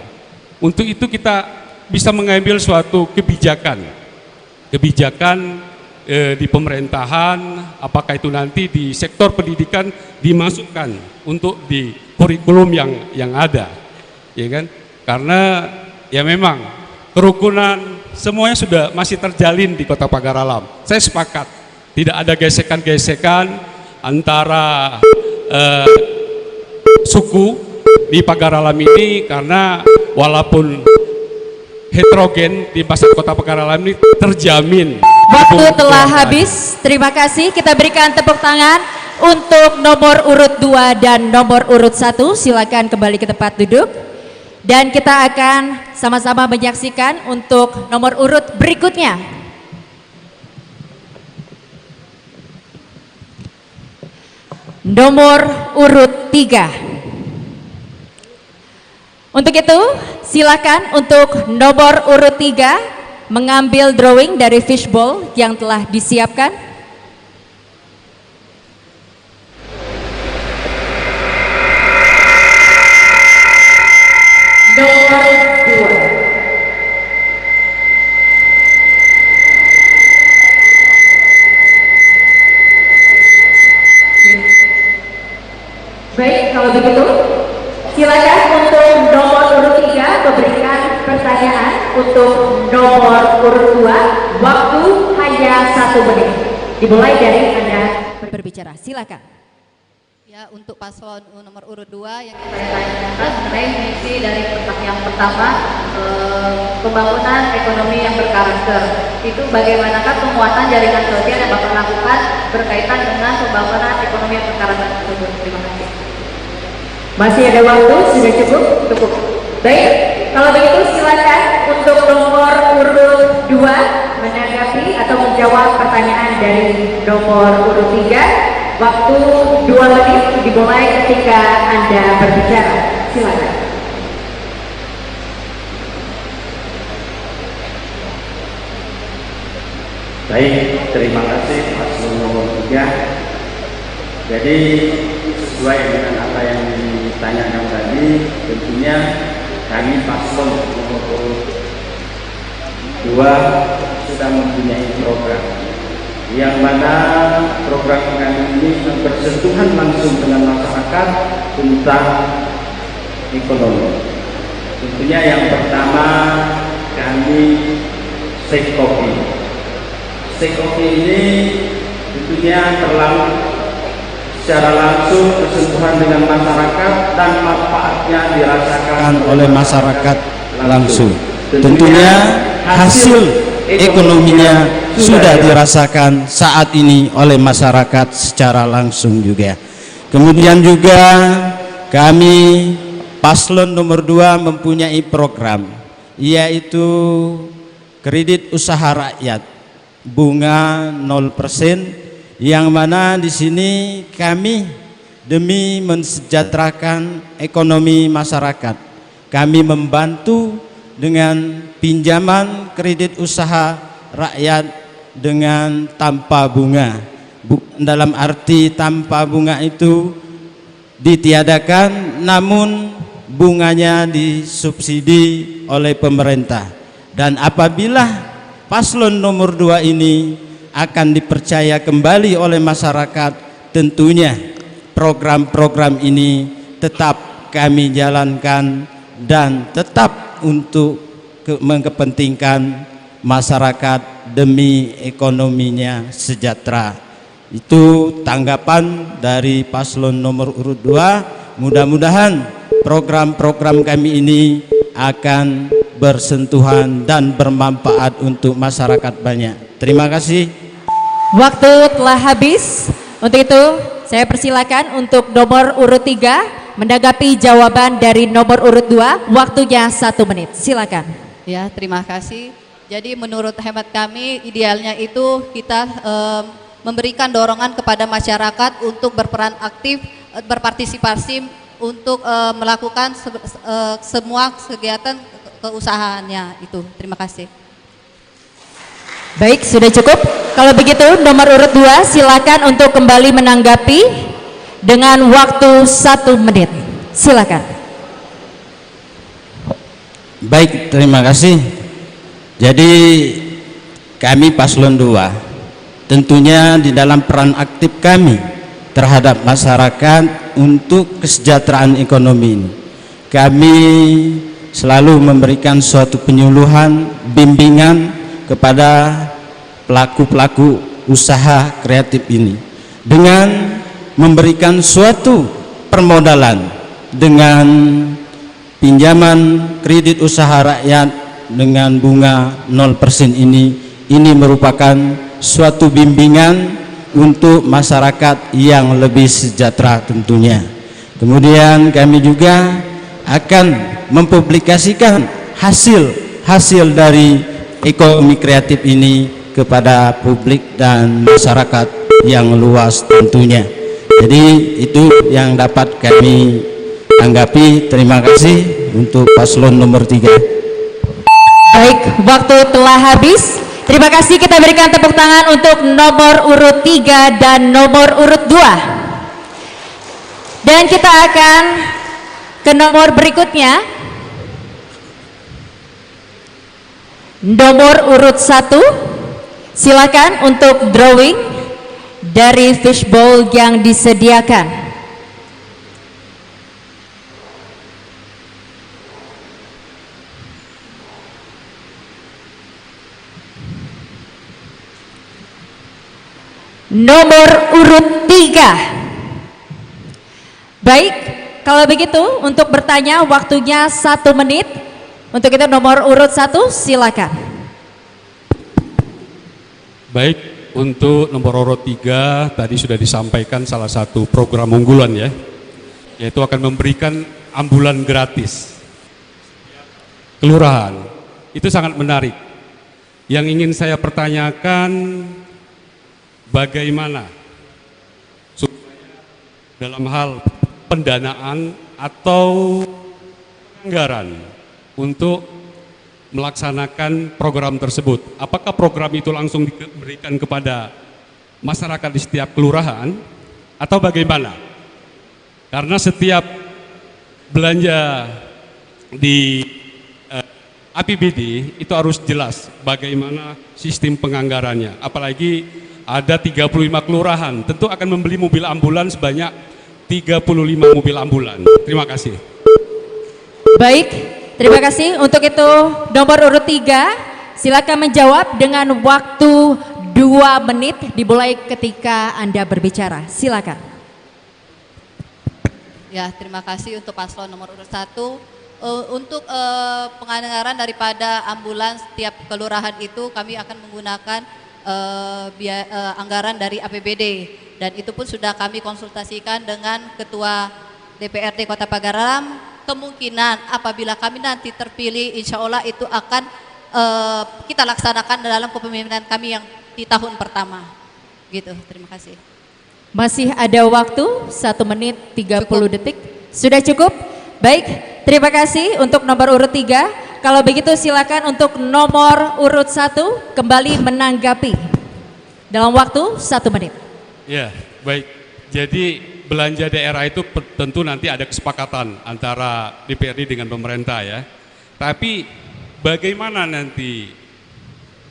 Untuk itu kita bisa mengambil suatu kebijakan di pemerintahan, apakah itu nanti di sektor pendidikan dimasukkan untuk di kurikulum yang ada, ya kan? Karena ya memang kerukunan semuanya sudah masih terjalin di Kota Pagaralam. Saya sepakat, tidak ada gesekan-gesekan antara suku di Pagaralam ini, karena walaupun heterogen di pasar Kota Pagaralam ini terjamin. Waktu telah habis. Terima kasih. Kita berikan tepuk tangan untuk nomor urut 2 dan nomor urut 1. Silakan kembali ke tempat duduk. Dan kita akan sama-sama menyaksikan untuk nomor urut berikutnya. Nomor urut 3. Untuk itu, silakan untuk nomor urut 3 mengambil drawing dari fishbowl yang telah disiapkan. nomor 2. Baik, kalau begitu silakan untuk nomor urut 3 memberikan pertanyaan. Untuk nomor urut 2 waktu hanya 1 menit. Dimulai dari Anda berbicara, silakan. Ya, untuk paslon nomor urut 2 yang kita tanyakan mengenai misi dari yang pertama, pembangunan ekonomi yang berkarakter. Itu bagaimanakah penguatan jaringan sosial yang Bapak lakukan berkaitan dengan pembangunan ekonomi yang berkarakter tersebut? Terima kasih. Masih ada waktu, sudah cukup? Cukup. Baik, kalau begitu silakan untuk nomor urut 2 menanggapi atau menjawab pertanyaan dari nomor urut 3. Waktu 2 menit dimulai ketika Anda berbicara. Silakan. Baik, terima kasih paslon nomor 3. Jadi sesuai dengan apa yang ditanyakan tadi, tentunya kami paslon nomor 2 sudah mempunyai program yang mana program kami ini bersentuhan langsung dengan masyarakat tentang ekonomi. Tentunya yang pertama kami Shake Coffee. Shake Coffee ini tentunya secara langsung bersentuhan dengan masyarakat dan manfaatnya dirasakan oleh masyarakat langsung. Tentunya hasil ekonominya sudah dirasakan saat ini oleh masyarakat secara langsung juga. Kemudian juga kami paslon nomor 2 mempunyai program yaitu kredit usaha rakyat bunga 0%, yang mana di sini kami demi mensejahterakan ekonomi masyarakat, kami membantu dengan pinjaman kredit usaha rakyat dengan tanpa bunga. Dalam arti tanpa bunga itu ditiadakan, namun bunganya disubsidi oleh pemerintah. Dan apabila paslon nomor 2 ini akan dipercaya kembali oleh masyarakat, tentunya program-program ini tetap kami jalankan dan tetap untuk mengepentingkan masyarakat demi ekonominya sejahtera. Itu tanggapan dari paslon nomor urut 2. Mudah-mudahan program-program kami ini akan bersentuhan dan bermanfaat untuk masyarakat banyak. Terima kasih. Waktu telah habis. Untuk itu saya persilakan untuk nomor urut 3 menanggapi jawaban dari nomor urut 2. Waktunya 1 menit. Silakan. Ya, terima kasih. Jadi menurut hemat kami idealnya itu kita memberikan dorongan kepada masyarakat untuk berperan aktif, berpartisipasi untuk melakukan semua kegiatan keusahaannya itu. Terima kasih. Baik, sudah cukup. Kalau begitu nomor urut 2 silakan untuk kembali menanggapi dengan waktu 1 menit. Silakan. Baik, terima kasih. Jadi kami paslon 2 tentunya di dalam peran aktif kami terhadap masyarakat untuk kesejahteraan ekonomi ini, kami selalu memberikan suatu penyuluhan, bimbingan kepada pelaku-pelaku usaha kreatif ini dengan memberikan suatu permodalan dengan pinjaman kredit usaha rakyat dengan bunga 0% ini merupakan suatu bimbingan untuk masyarakat yang lebih sejahtera tentunya. Kemudian kami juga akan mempublikasikan hasil dari ekonomi kreatif ini kepada publik dan masyarakat yang luas tentunya. Jadi itu yang dapat kami tanggapi. Terima kasih untuk paslon nomor 3. Baik, waktu telah habis. Terima kasih, kita berikan tepuk tangan untuk nomor urut 3 dan nomor urut 2. Dan kita akan ke nomor berikutnya. Nomor urut 1, silakan untuk drawing dari fishbowl yang disediakan. Nomor urut 3. Baik, kalau begitu untuk bertanya waktunya 1 menit. Untuk itu nomor urut 1 silakan. Baik, untuk nomor urut 3 tadi sudah disampaikan salah satu program unggulan ya, yaitu akan memberikan ambulan gratis kelurahan. Itu sangat menarik. Yang ingin saya pertanyakan, bagaimana supaya dalam hal pendanaan atau anggaran untuk melaksanakan program tersebut, apakah program itu langsung diberikan kepada masyarakat di setiap kelurahan atau bagaimana? Karena setiap belanja di APBD itu harus jelas bagaimana sistem penganggarannya, apalagi ada 35 kelurahan, tentu akan membeli mobil ambulan sebanyak 35 mobil ambulan. Terima kasih. Baik, terima kasih. Untuk itu nomor urut 3 silakan menjawab dengan waktu 2 menit dimulai ketika Anda berbicara. Silakan. Ya, terima kasih untuk paslon nomor urut 1. Untuk penganggaran daripada ambulans tiap kelurahan itu kami akan menggunakan anggaran dari APBD, dan itu pun sudah kami konsultasikan dengan Ketua DPRD Kota Pagaralam. Kemungkinan apabila kami nanti terpilih, insya Allah itu akan kita laksanakan dalam kepemimpinan kami yang di tahun pertama. Gitu, terima kasih. Masih ada waktu 1 menit 30 detik. Sudah cukup? Baik, terima kasih untuk nomor urut 3. Kalau begitu silakan untuk nomor urut 1 kembali menanggapi dalam waktu 1 menit. Ya, baik. Jadi belanja daerah itu tentu nanti ada kesepakatan antara DPRD dengan pemerintah ya. Tapi bagaimana nanti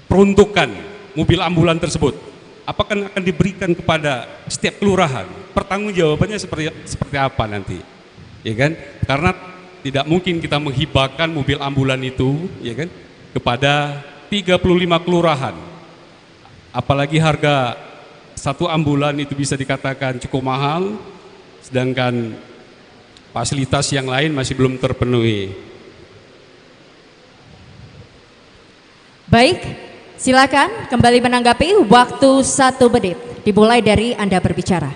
peruntukan mobil ambulan tersebut? Apakah akan diberikan kepada setiap kelurahan? Pertanggungjawabannya seperti apa nanti? Ya kan? Karena tidak mungkin kita menghibahkan mobil ambulan itu, ya kan, kepada 35 kelurahan. Apalagi harga satu ambulan itu bisa dikatakan cukup mahal, sedangkan fasilitas yang lain masih belum terpenuhi. Baik, silakan kembali menanggapi waktu 1 menit dimulai dari Anda berbicara.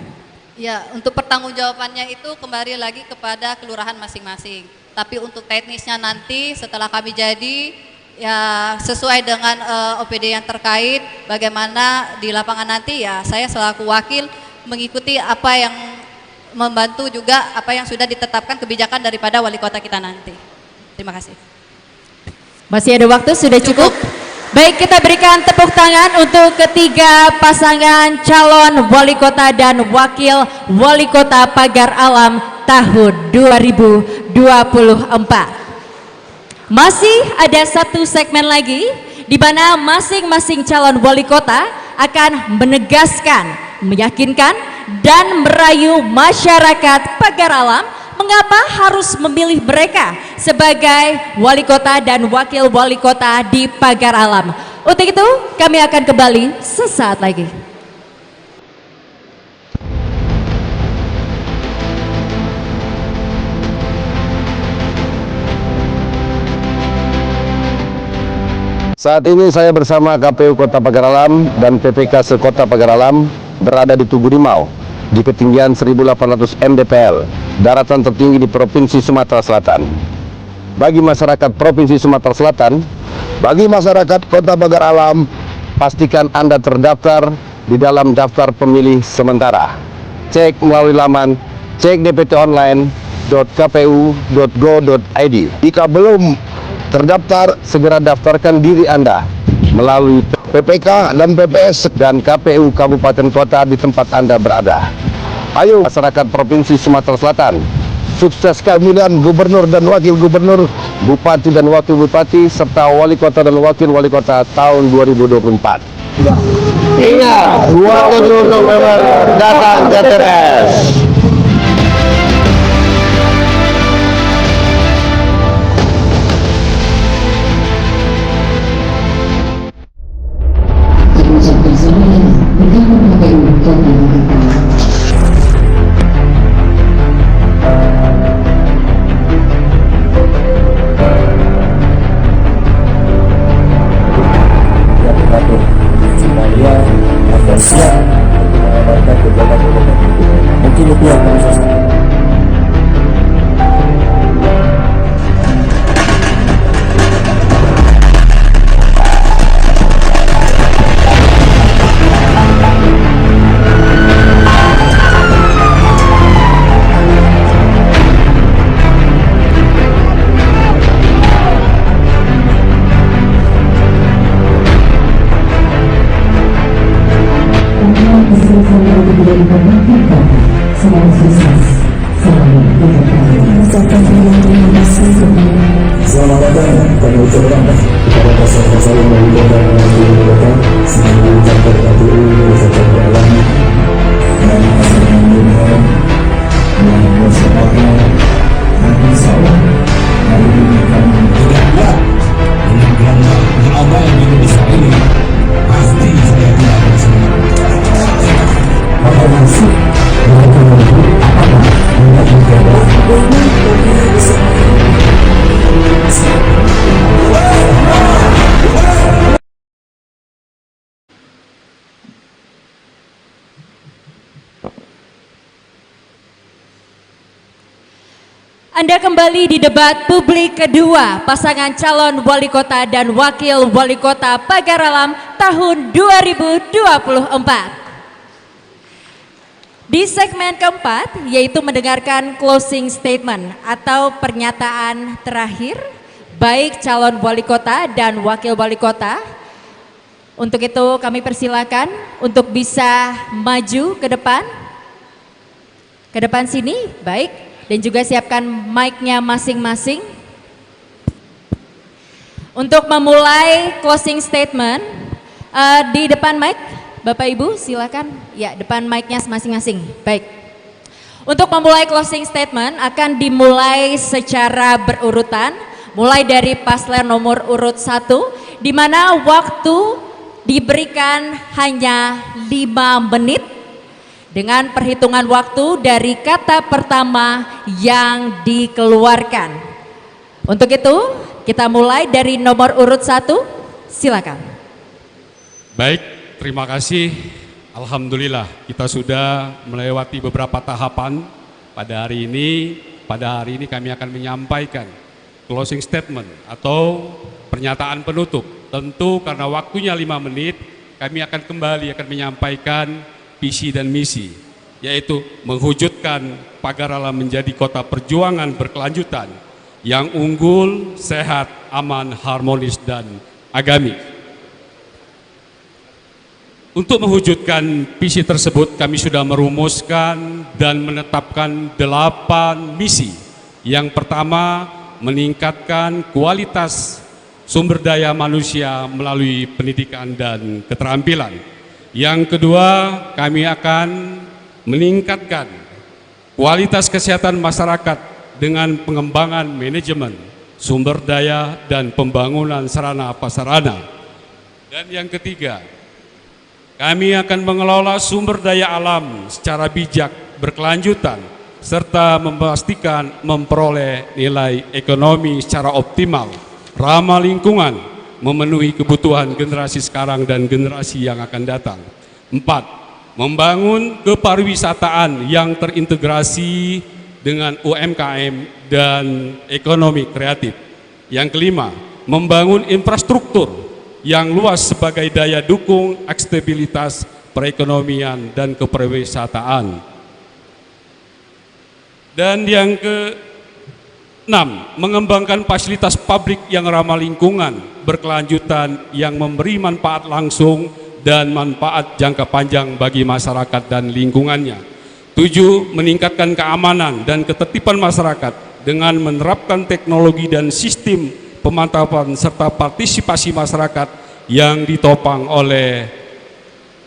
Ya, untuk pertanggungjawabannya itu kembali lagi kepada kelurahan masing-masing. Tapi untuk teknisnya nanti setelah kami jadi, ya sesuai dengan OPD yang terkait, bagaimana di lapangan nanti ya saya selaku wakil mengikuti apa yang membantu juga apa yang sudah ditetapkan kebijakan daripada wali kota kita nanti. Terima kasih. Masih ada waktu, sudah cukup? Baik, kita berikan tepuk tangan untuk ketiga pasangan calon wali kota dan wakil wali kota Pagar Alam tahun 2024. Masih ada 1 segmen lagi di mana masing-masing calon wali kota akan menegaskan, meyakinkan dan merayu masyarakat Pagar Alam mengapa harus memilih mereka sebagai wali kota dan wakil wali kota di Pagar Alam. Untuk itu kami akan kembali sesaat lagi. Saat ini saya bersama KPU Kota Pagar Alam dan PPK Sekota Pagar Alam berada di Tugu Rimau di ketinggian 1800 mdpl, daratan tertinggi di Provinsi Sumatera Selatan. Bagi masyarakat Provinsi Sumatera Selatan, bagi masyarakat Kota Pagar Alam, pastikan Anda terdaftar di dalam daftar pemilih sementara. Cek melalui laman cekdptonline.kpu.go.id. Jika belum terdaftar, segera daftarkan diri Anda melalui PPK dan PPS dan KPU Kabupaten Kota di tempat Anda berada. Ayo masyarakat Provinsi Sumatera Selatan, Sukseskan pemilihan gubernur dan wakil gubernur, bupati dan wakil bupati, serta wali kota dan wakil wali kota tahun 2024. Ingat, 20 November datang ke TPS. Selamat datang kami ucapkan kepada pasal-pasal yang melibatkan kota sebagai kantor KPU Kabupaten Pagaralam dan pasal yang lainnya yang bersama-sama dan insyaallah hari ini kami tidak kuat dengan kerana abang yang Indonesia ini pasti saya tidak bersama. Maka masih mereka mampu apakah hendak menjaga Anda kembali di debat publik kedua pasangan calon wali kota dan wakil wali kota Pagaralam tahun 2024. Di segmen keempat, yaitu mendengarkan closing statement atau pernyataan terakhir, baik calon wali kota dan wakil wali kota. Untuk itu kami persilakan untuk bisa maju ke depan sini, baik. Dan juga siapkan mic-nya masing-masing. Untuk memulai closing statement, di depan mic, Bapak Ibu silakan. Ya, depan mic-nya masing-masing. Baik. Untuk memulai closing statement akan dimulai secara berurutan, mulai dari paslon nomor urut 1, di mana waktu diberikan hanya 5 menit. Dengan perhitungan waktu dari kata pertama yang dikeluarkan. Untuk itu kita mulai dari nomor urut 1, silakan. Baik, terima kasih. Alhamdulillah kita sudah melewati beberapa tahapan pada hari ini. Pada hari ini kami akan menyampaikan closing statement atau pernyataan penutup. Tentu karena waktunya 5 menit, kami akan kembali menyampaikan visi dan misi, yaitu mewujudkan Pagaralam menjadi kota perjuangan berkelanjutan yang unggul, sehat, aman, harmonis, dan agamis. Untuk mewujudkan visi tersebut, kami sudah merumuskan dan menetapkan 8 misi. Yang pertama, meningkatkan kualitas sumber daya manusia melalui pendidikan dan keterampilan. Yang kedua, kami akan meningkatkan kualitas kesehatan masyarakat dengan pengembangan manajemen, sumber daya, dan pembangunan sarana prasarana. Dan yang ketiga, kami akan mengelola sumber daya alam secara bijak, berkelanjutan, serta memastikan memperoleh nilai ekonomi secara optimal, ramah lingkungan, memenuhi kebutuhan generasi sekarang dan generasi yang akan datang. 4. Membangun kepariwisataan yang terintegrasi dengan UMKM dan ekonomi kreatif. Yang kelima, membangun infrastruktur yang luas sebagai daya dukung stabilitas perekonomian dan kepariwisataan. Dan yang ke-6, mengembangkan fasilitas publik yang ramah lingkungan, berkelanjutan, yang memberi manfaat langsung dan manfaat jangka panjang bagi masyarakat dan lingkungannya. 7. 7. Meningkatkan keamanan dan ketertiban masyarakat dengan menerapkan teknologi dan sistem pemantauan serta partisipasi masyarakat yang ditopang oleh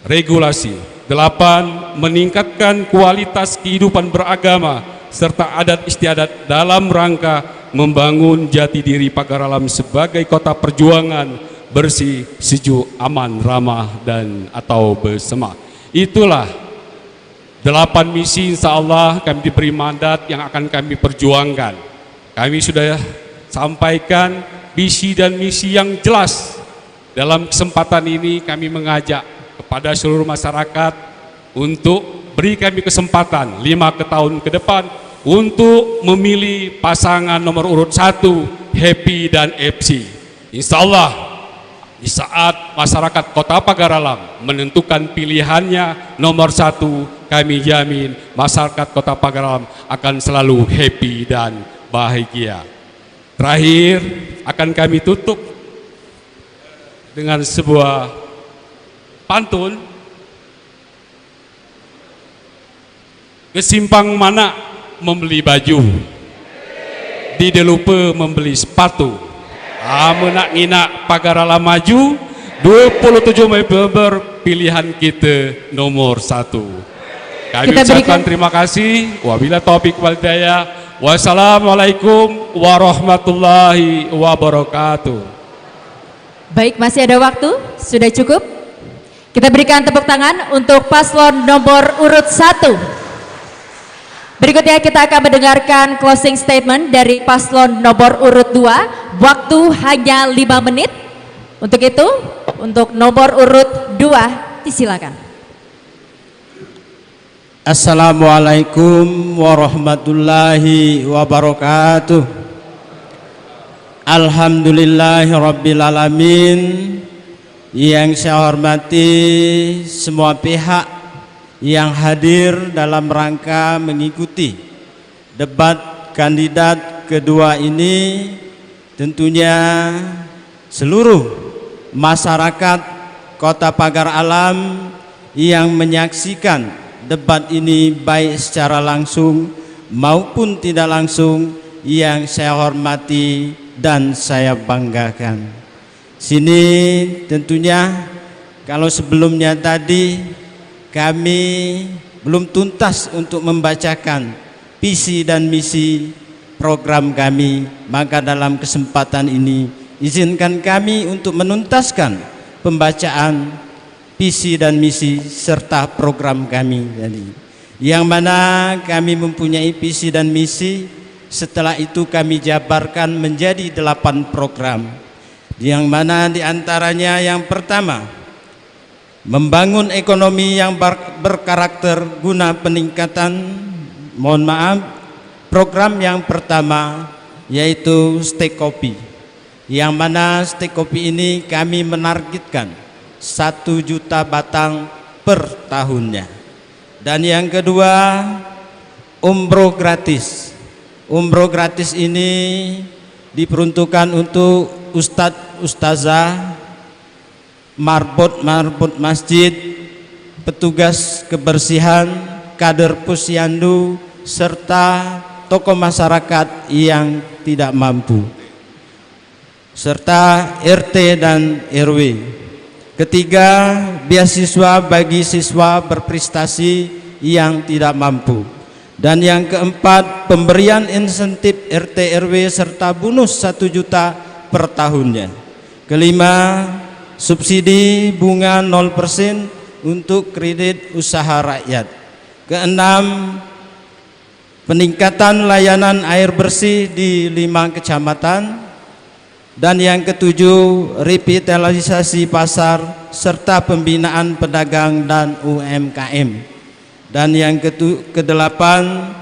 regulasi. 8. Meningkatkan kualitas kehidupan beragama serta adat istiadat dalam rangka membangun jati diri Pagar Alam sebagai kota perjuangan bersih, sejuk, aman, ramah, dan atau bersama. Itulah 8 misi, insya Allah kami diberi mandat yang akan kami perjuangkan. Kami sudah sampaikan visi dan misi yang jelas. Dalam kesempatan ini kami mengajak kepada seluruh masyarakat untuk beri kami kesempatan 5 tahun ke depan untuk memilih pasangan nomor urut 1, Happy dan FC. Insya Allah di saat masyarakat Kota Pagar Alam menentukan pilihannya nomor 1, kami jamin masyarakat Kota Pagar Alam akan selalu happy dan bahagia. Terakhir akan kami tutup dengan sebuah pantun. Kesimpang mana membeli baju, tidak lupa membeli sepatu. Menak nginak Pagar Alam maju 27 November, pilihan kita nomor 1. Kami ucapkan terima kasih. Wabillahi taufiq wal hidayah. Wassalamualaikum warahmatullahi wabarakatuh. Baik, masih ada waktu, sudah cukup. Kita berikan tepuk tangan untuk paslon nomor urut 1. Berikutnya kita akan mendengarkan closing statement dari paslon nomor urut 2. Waktu hanya 5 menit. Untuk itu, untuk nomor urut 2 disilakan. Assalamualaikum warahmatullahi wabarakatuh. Alhamdulillahirrabbilalamin. Yang saya hormati semua pihak yang hadir dalam rangka mengikuti debat kandidat kedua ini, tentunya seluruh masyarakat Kota Pagar Alam yang menyaksikan debat ini baik secara langsung maupun tidak langsung, yang saya hormati dan saya banggakan. Sini tentunya kalau sebelumnya tadi kami belum tuntas untuk membacakan visi dan misi program kami, maka dalam kesempatan ini izinkan kami untuk menuntaskan pembacaan visi dan misi serta program kami tadi. Yang mana kami mempunyai visi dan misi, setelah itu kami jabarkan menjadi 8 program. Yang mana diantaranya yang pertama, membangun ekonomi yang berkarakter guna peningkatan, program yang pertama yaitu stek kopi, yang mana stek kopi ini kami menargetkan 1 juta batang per tahunnya. Dan yang kedua, umroh gratis. Umroh gratis ini diperuntukkan untuk ustadz, ustazah, marbot masjid, petugas kebersihan, kader posyandu, serta tokoh masyarakat yang tidak mampu, serta RT dan RW. Ketiga, beasiswa bagi siswa berprestasi yang tidak mampu. Dan yang keempat, pemberian insentif RT RW serta bonus 1 juta per tahunnya. Kelima, subsidi bunga 0% untuk kredit usaha rakyat. Keenam, peningkatan layanan air bersih di 5 kecamatan. Dan yang ketujuh, revitalisasi pasar serta pembinaan pedagang dan UMKM. Dan yang kedelapan,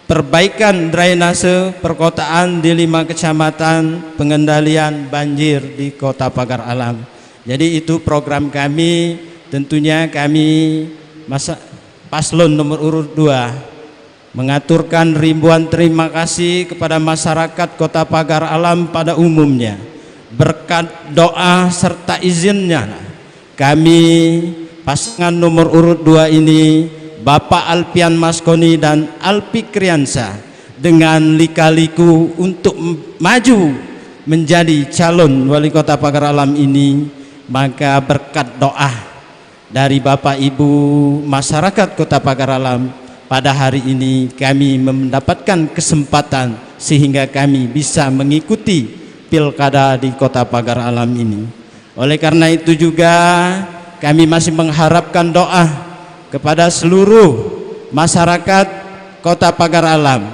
perbaikan drainase perkotaan di 5 kecamatan, pengendalian banjir di Kota Pagar Alam. Jadi itu program kami. Tentunya kami paslon nomor urut 2 mengaturkan ribuan terima kasih kepada masyarakat Kota Pagar Alam pada umumnya. Berkat doa serta izinnya, kami pasangan nomor urut 2 ini Bapak Alpian Maskoni dan Alpi Kriansa dengan lika-liku untuk maju menjadi calon wali kota Pagar Alam ini, maka berkat doa dari Bapak Ibu masyarakat Kota Pagar Alam pada hari ini kami mendapatkan kesempatan sehingga kami bisa mengikuti pilkada di Kota Pagar Alam ini. Oleh karena itu juga kami masih mengharapkan doa kepada seluruh masyarakat Kota Pagar Alam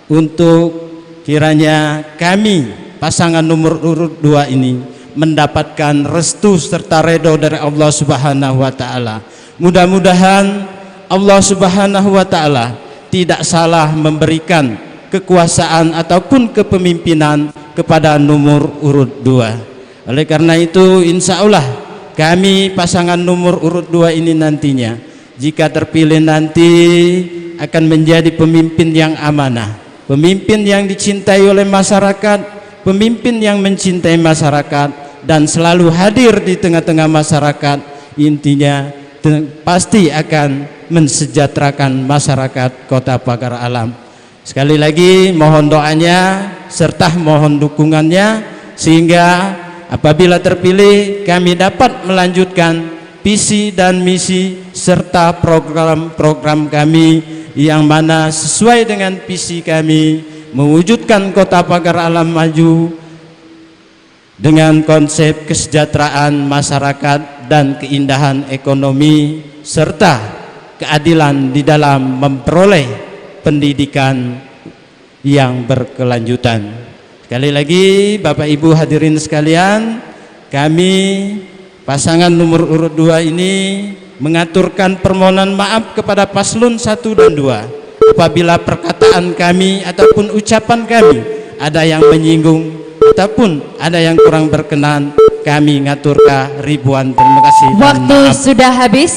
untuk kiranya kami pasangan nomor urut 2 ini mendapatkan restu serta ridho dari Allah Subhanahu wa taala. Mudah-mudahan Allah Subhanahu wa taala tidak salah memberikan kekuasaan ataupun kepemimpinan kepada nomor urut 2. Oleh karena itu insya Allah kami pasangan nomor urut 2 ini nantinya jika terpilih nanti akan menjadi pemimpin yang amanah, pemimpin yang dicintai oleh masyarakat, pemimpin yang mencintai masyarakat dan selalu hadir di tengah-tengah masyarakat. Intinya pasti akan mensejahterakan masyarakat Kota Pagar Alam. Sekali lagi mohon doanya serta mohon dukungannya sehingga apabila terpilih kami dapat melanjutkan visi dan misi serta program-program kami yang mana sesuai dengan visi kami mewujudkan Kota Pagar Alam maju dengan konsep kesejahteraan masyarakat dan keindahan ekonomi serta keadilan di dalam memperoleh pendidikan yang berkelanjutan. Sekali lagi Bapak Ibu hadirin sekalian, kami pasangan nomor urut 2 ini mengaturkan permohonan maaf kepada paslon 1 dan 2 apabila perkataan kami ataupun ucapan kami ada yang menyinggung ataupun ada yang kurang berkenan, kami ngaturkan ribuan terima kasih. Waktu sudah habis.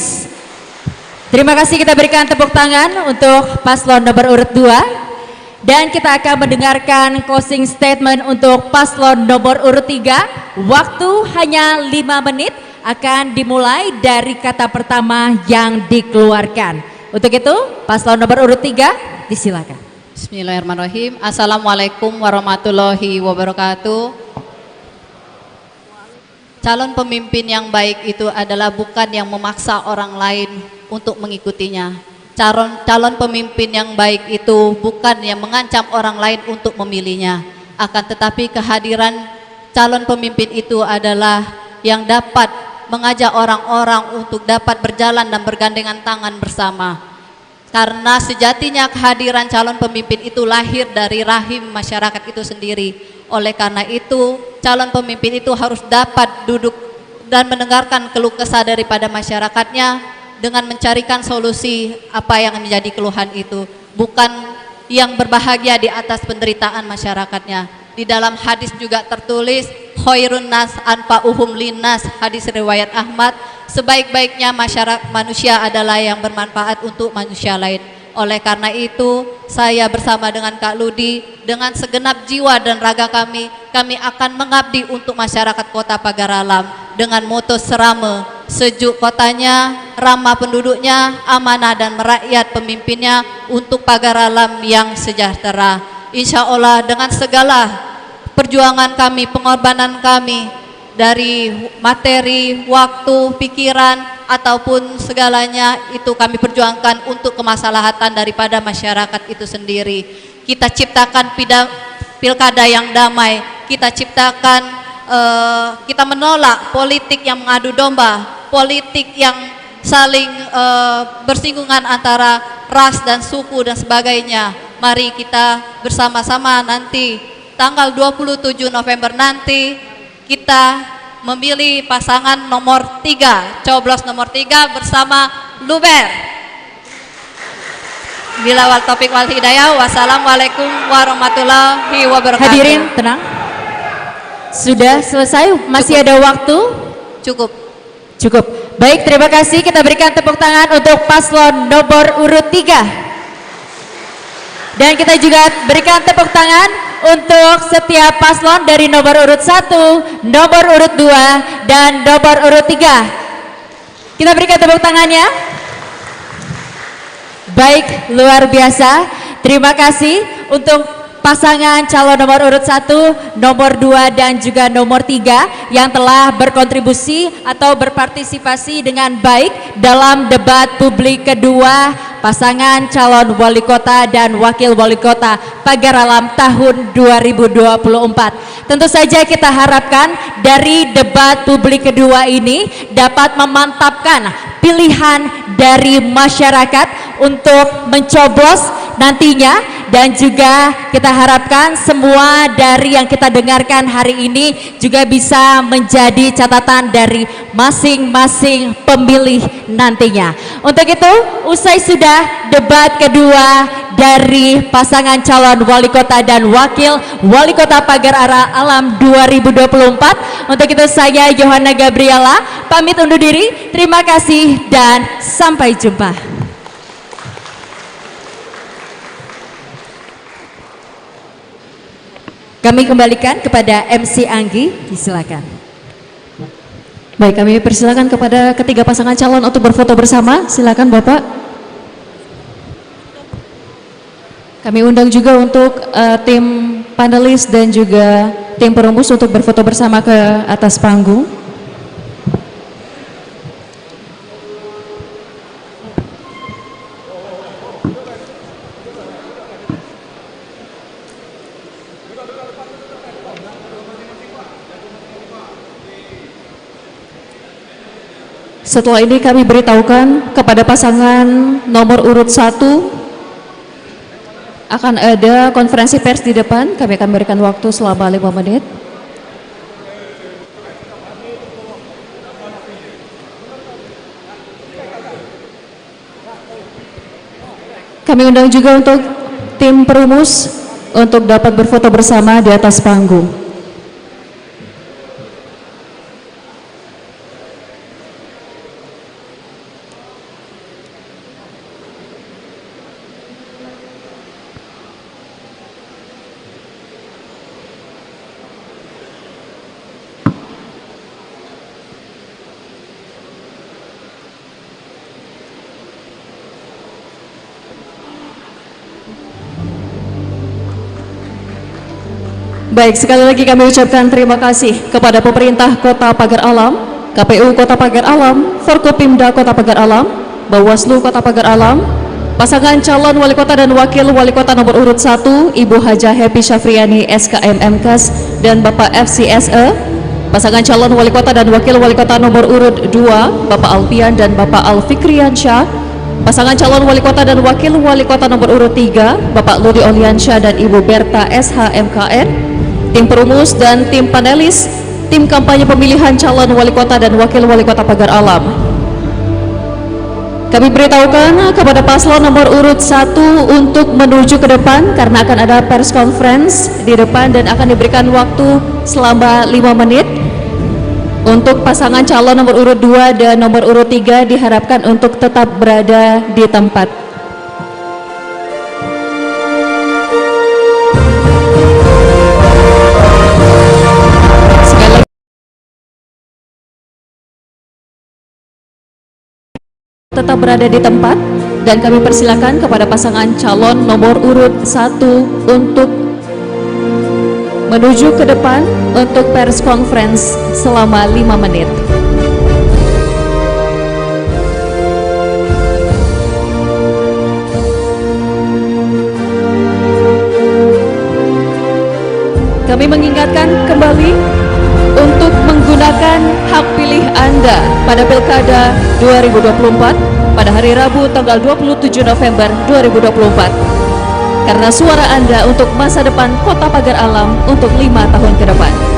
Terima kasih, kita berikan tepuk tangan untuk paslon nomor urut 2 dan kita akan mendengarkan closing statement untuk paslon nomor urut 3. Waktu hanya 5 menit akan dimulai dari kata pertama yang dikeluarkan. Untuk itu paslon nomor urut 3 disilakan. Bismillahirrahmanirrahim. Assalamualaikum warahmatullahi wabarakatuh. Calon pemimpin yang baik itu adalah bukan yang memaksa orang lain untuk mengikutinya. Calon pemimpin yang baik itu bukan yang mengancam orang lain untuk memilihnya. Akan tetapi kehadiran calon pemimpin itu adalah yang dapat mengajak orang-orang untuk dapat berjalan dan bergandengan tangan bersama. Karena sejatinya kehadiran calon pemimpin itu lahir dari rahim masyarakat itu sendiri. Oleh karena itu calon pemimpin itu harus dapat duduk dan mendengarkan keluh kesah daripada masyarakatnya dengan mencarikan solusi apa yang menjadi keluhan itu, bukan yang berbahagia di atas penderitaan masyarakatnya. Di dalam hadis juga tertulis khairun nas anfa'uhum linnas, hadis riwayat Ahmad, sebaik-baiknya manusia adalah yang bermanfaat untuk manusia lain. Oleh karena itu saya bersama dengan Kak Ludi dengan segenap jiwa dan raga kami akan mengabdi untuk masyarakat Kota Pagar Alam dengan moto serama, sejuk kotanya, ramah penduduknya, amanah dan merakyat pemimpinnya untuk Pagar Alam yang sejahtera. Insya Allah dengan segala perjuangan kami, pengorbanan kami dari materi, waktu, pikiran ataupun segalanya itu kami perjuangkan untuk kemaslahatan daripada masyarakat itu sendiri. Kita ciptakan pilkada yang damai, kita ciptakan kita menolak politik yang mengadu domba, politik yang saling bersinggungan antara ras dan suku dan sebagainya. Mari kita bersama-sama nanti tanggal 27 November nanti kita memilih pasangan nomor 3, coblos nomor 3 bersama Luber. Bila wal taufiq wal hidayah. Wassalamualaikum warahmatullahi wabarakatuh. Hadirin tenang. Sudah selesai? Masih ada waktu? Cukup. Cukup. Baik, terima kasih. Kita berikan tepuk tangan untuk paslon nomor urut 3. Dan kita juga berikan tepuk tangan untuk setiap paslon dari nomor urut 1, nomor urut 2, dan nomor urut 3. Kita berikan tepuk tangannya. Baik, luar biasa. Terima kasih untuk pasangan calon nomor urut 1, nomor 2 dan juga nomor 3 yang telah berkontribusi atau berpartisipasi dengan baik dalam debat publik kedua pasangan calon wali kota dan wakil wali kota Pagar Alam tahun 2024. Tentu saja kita harapkan dari debat publik kedua ini dapat memantapkan pilihan dari masyarakat untuk mencoblos nantinya, dan juga kita harapkan semua dari yang kita dengarkan hari ini juga bisa menjadi catatan dari masing-masing pemilih nantinya. Untuk itu, usai sudah debat kedua dari pasangan calon wali kota dan wakil wali kota Pagar Alam 2024, untuk itu saya Yohana Gabriela pamit undur diri. Terima kasih dan sampai jumpa. Kami kembalikan kepada MC Anggi, silakan. Baik, kami persilakan kepada ketiga pasangan calon untuk berfoto bersama. Silakan Bapak. Kami undang juga untuk tim panelis dan juga tim perumus untuk berfoto bersama ke atas panggung. Setelah ini kami beritahukan kepada pasangan nomor urut 1 akan ada konferensi pers di depan. Kami akan berikan waktu selama 5 menit. Kami undang juga untuk tim perumus untuk dapat berfoto bersama di atas panggung. Baik, sekali lagi kami ucapkan terima kasih kepada pemerintah Kota Pagar Alam, KPU Kota Pagar Alam, Forkopimda Kota Pagar Alam, Bawaslu Kota Pagar Alam, pasangan calon wali kota dan wakil wali kota nomor urut 1 Ibu Haja Happy Syafriani SKM MKes dan Bapak FCSE, pasangan calon wali kota dan wakil wali kota nomor urut 2 Bapak Alpian dan Bapak Alfikriansyah, pasangan calon wali kota dan wakil wali kota nomor urut 3 Bapak Ludi Oliansyah dan Ibu Berta SH MKN, tim perumus dan tim panelis, tim kampanye pemilihan calon wali kota dan wakil wali kota Pagar Alam. Kami beritahukan kepada paslon nomor urut 1 untuk menuju ke depan karena akan ada pers conference di depan dan akan diberikan waktu selama 5 menit. Untuk pasangan calon nomor urut 2 dan nomor urut 3 diharapkan untuk tetap berada di tempat. Tetap berada di tempat dan kami persilakan kepada pasangan calon nomor urut 1 untuk menuju ke depan untuk pers conference selama 5 menit. Kami mengingatkan kembali untuk menggunakan hak pilih Anda pada Pilkada 2024 pada hari Rabu tanggal 27 November 2024. Karena suara Anda untuk masa depan Kota Pagar Alam untuk 5 tahun ke depan.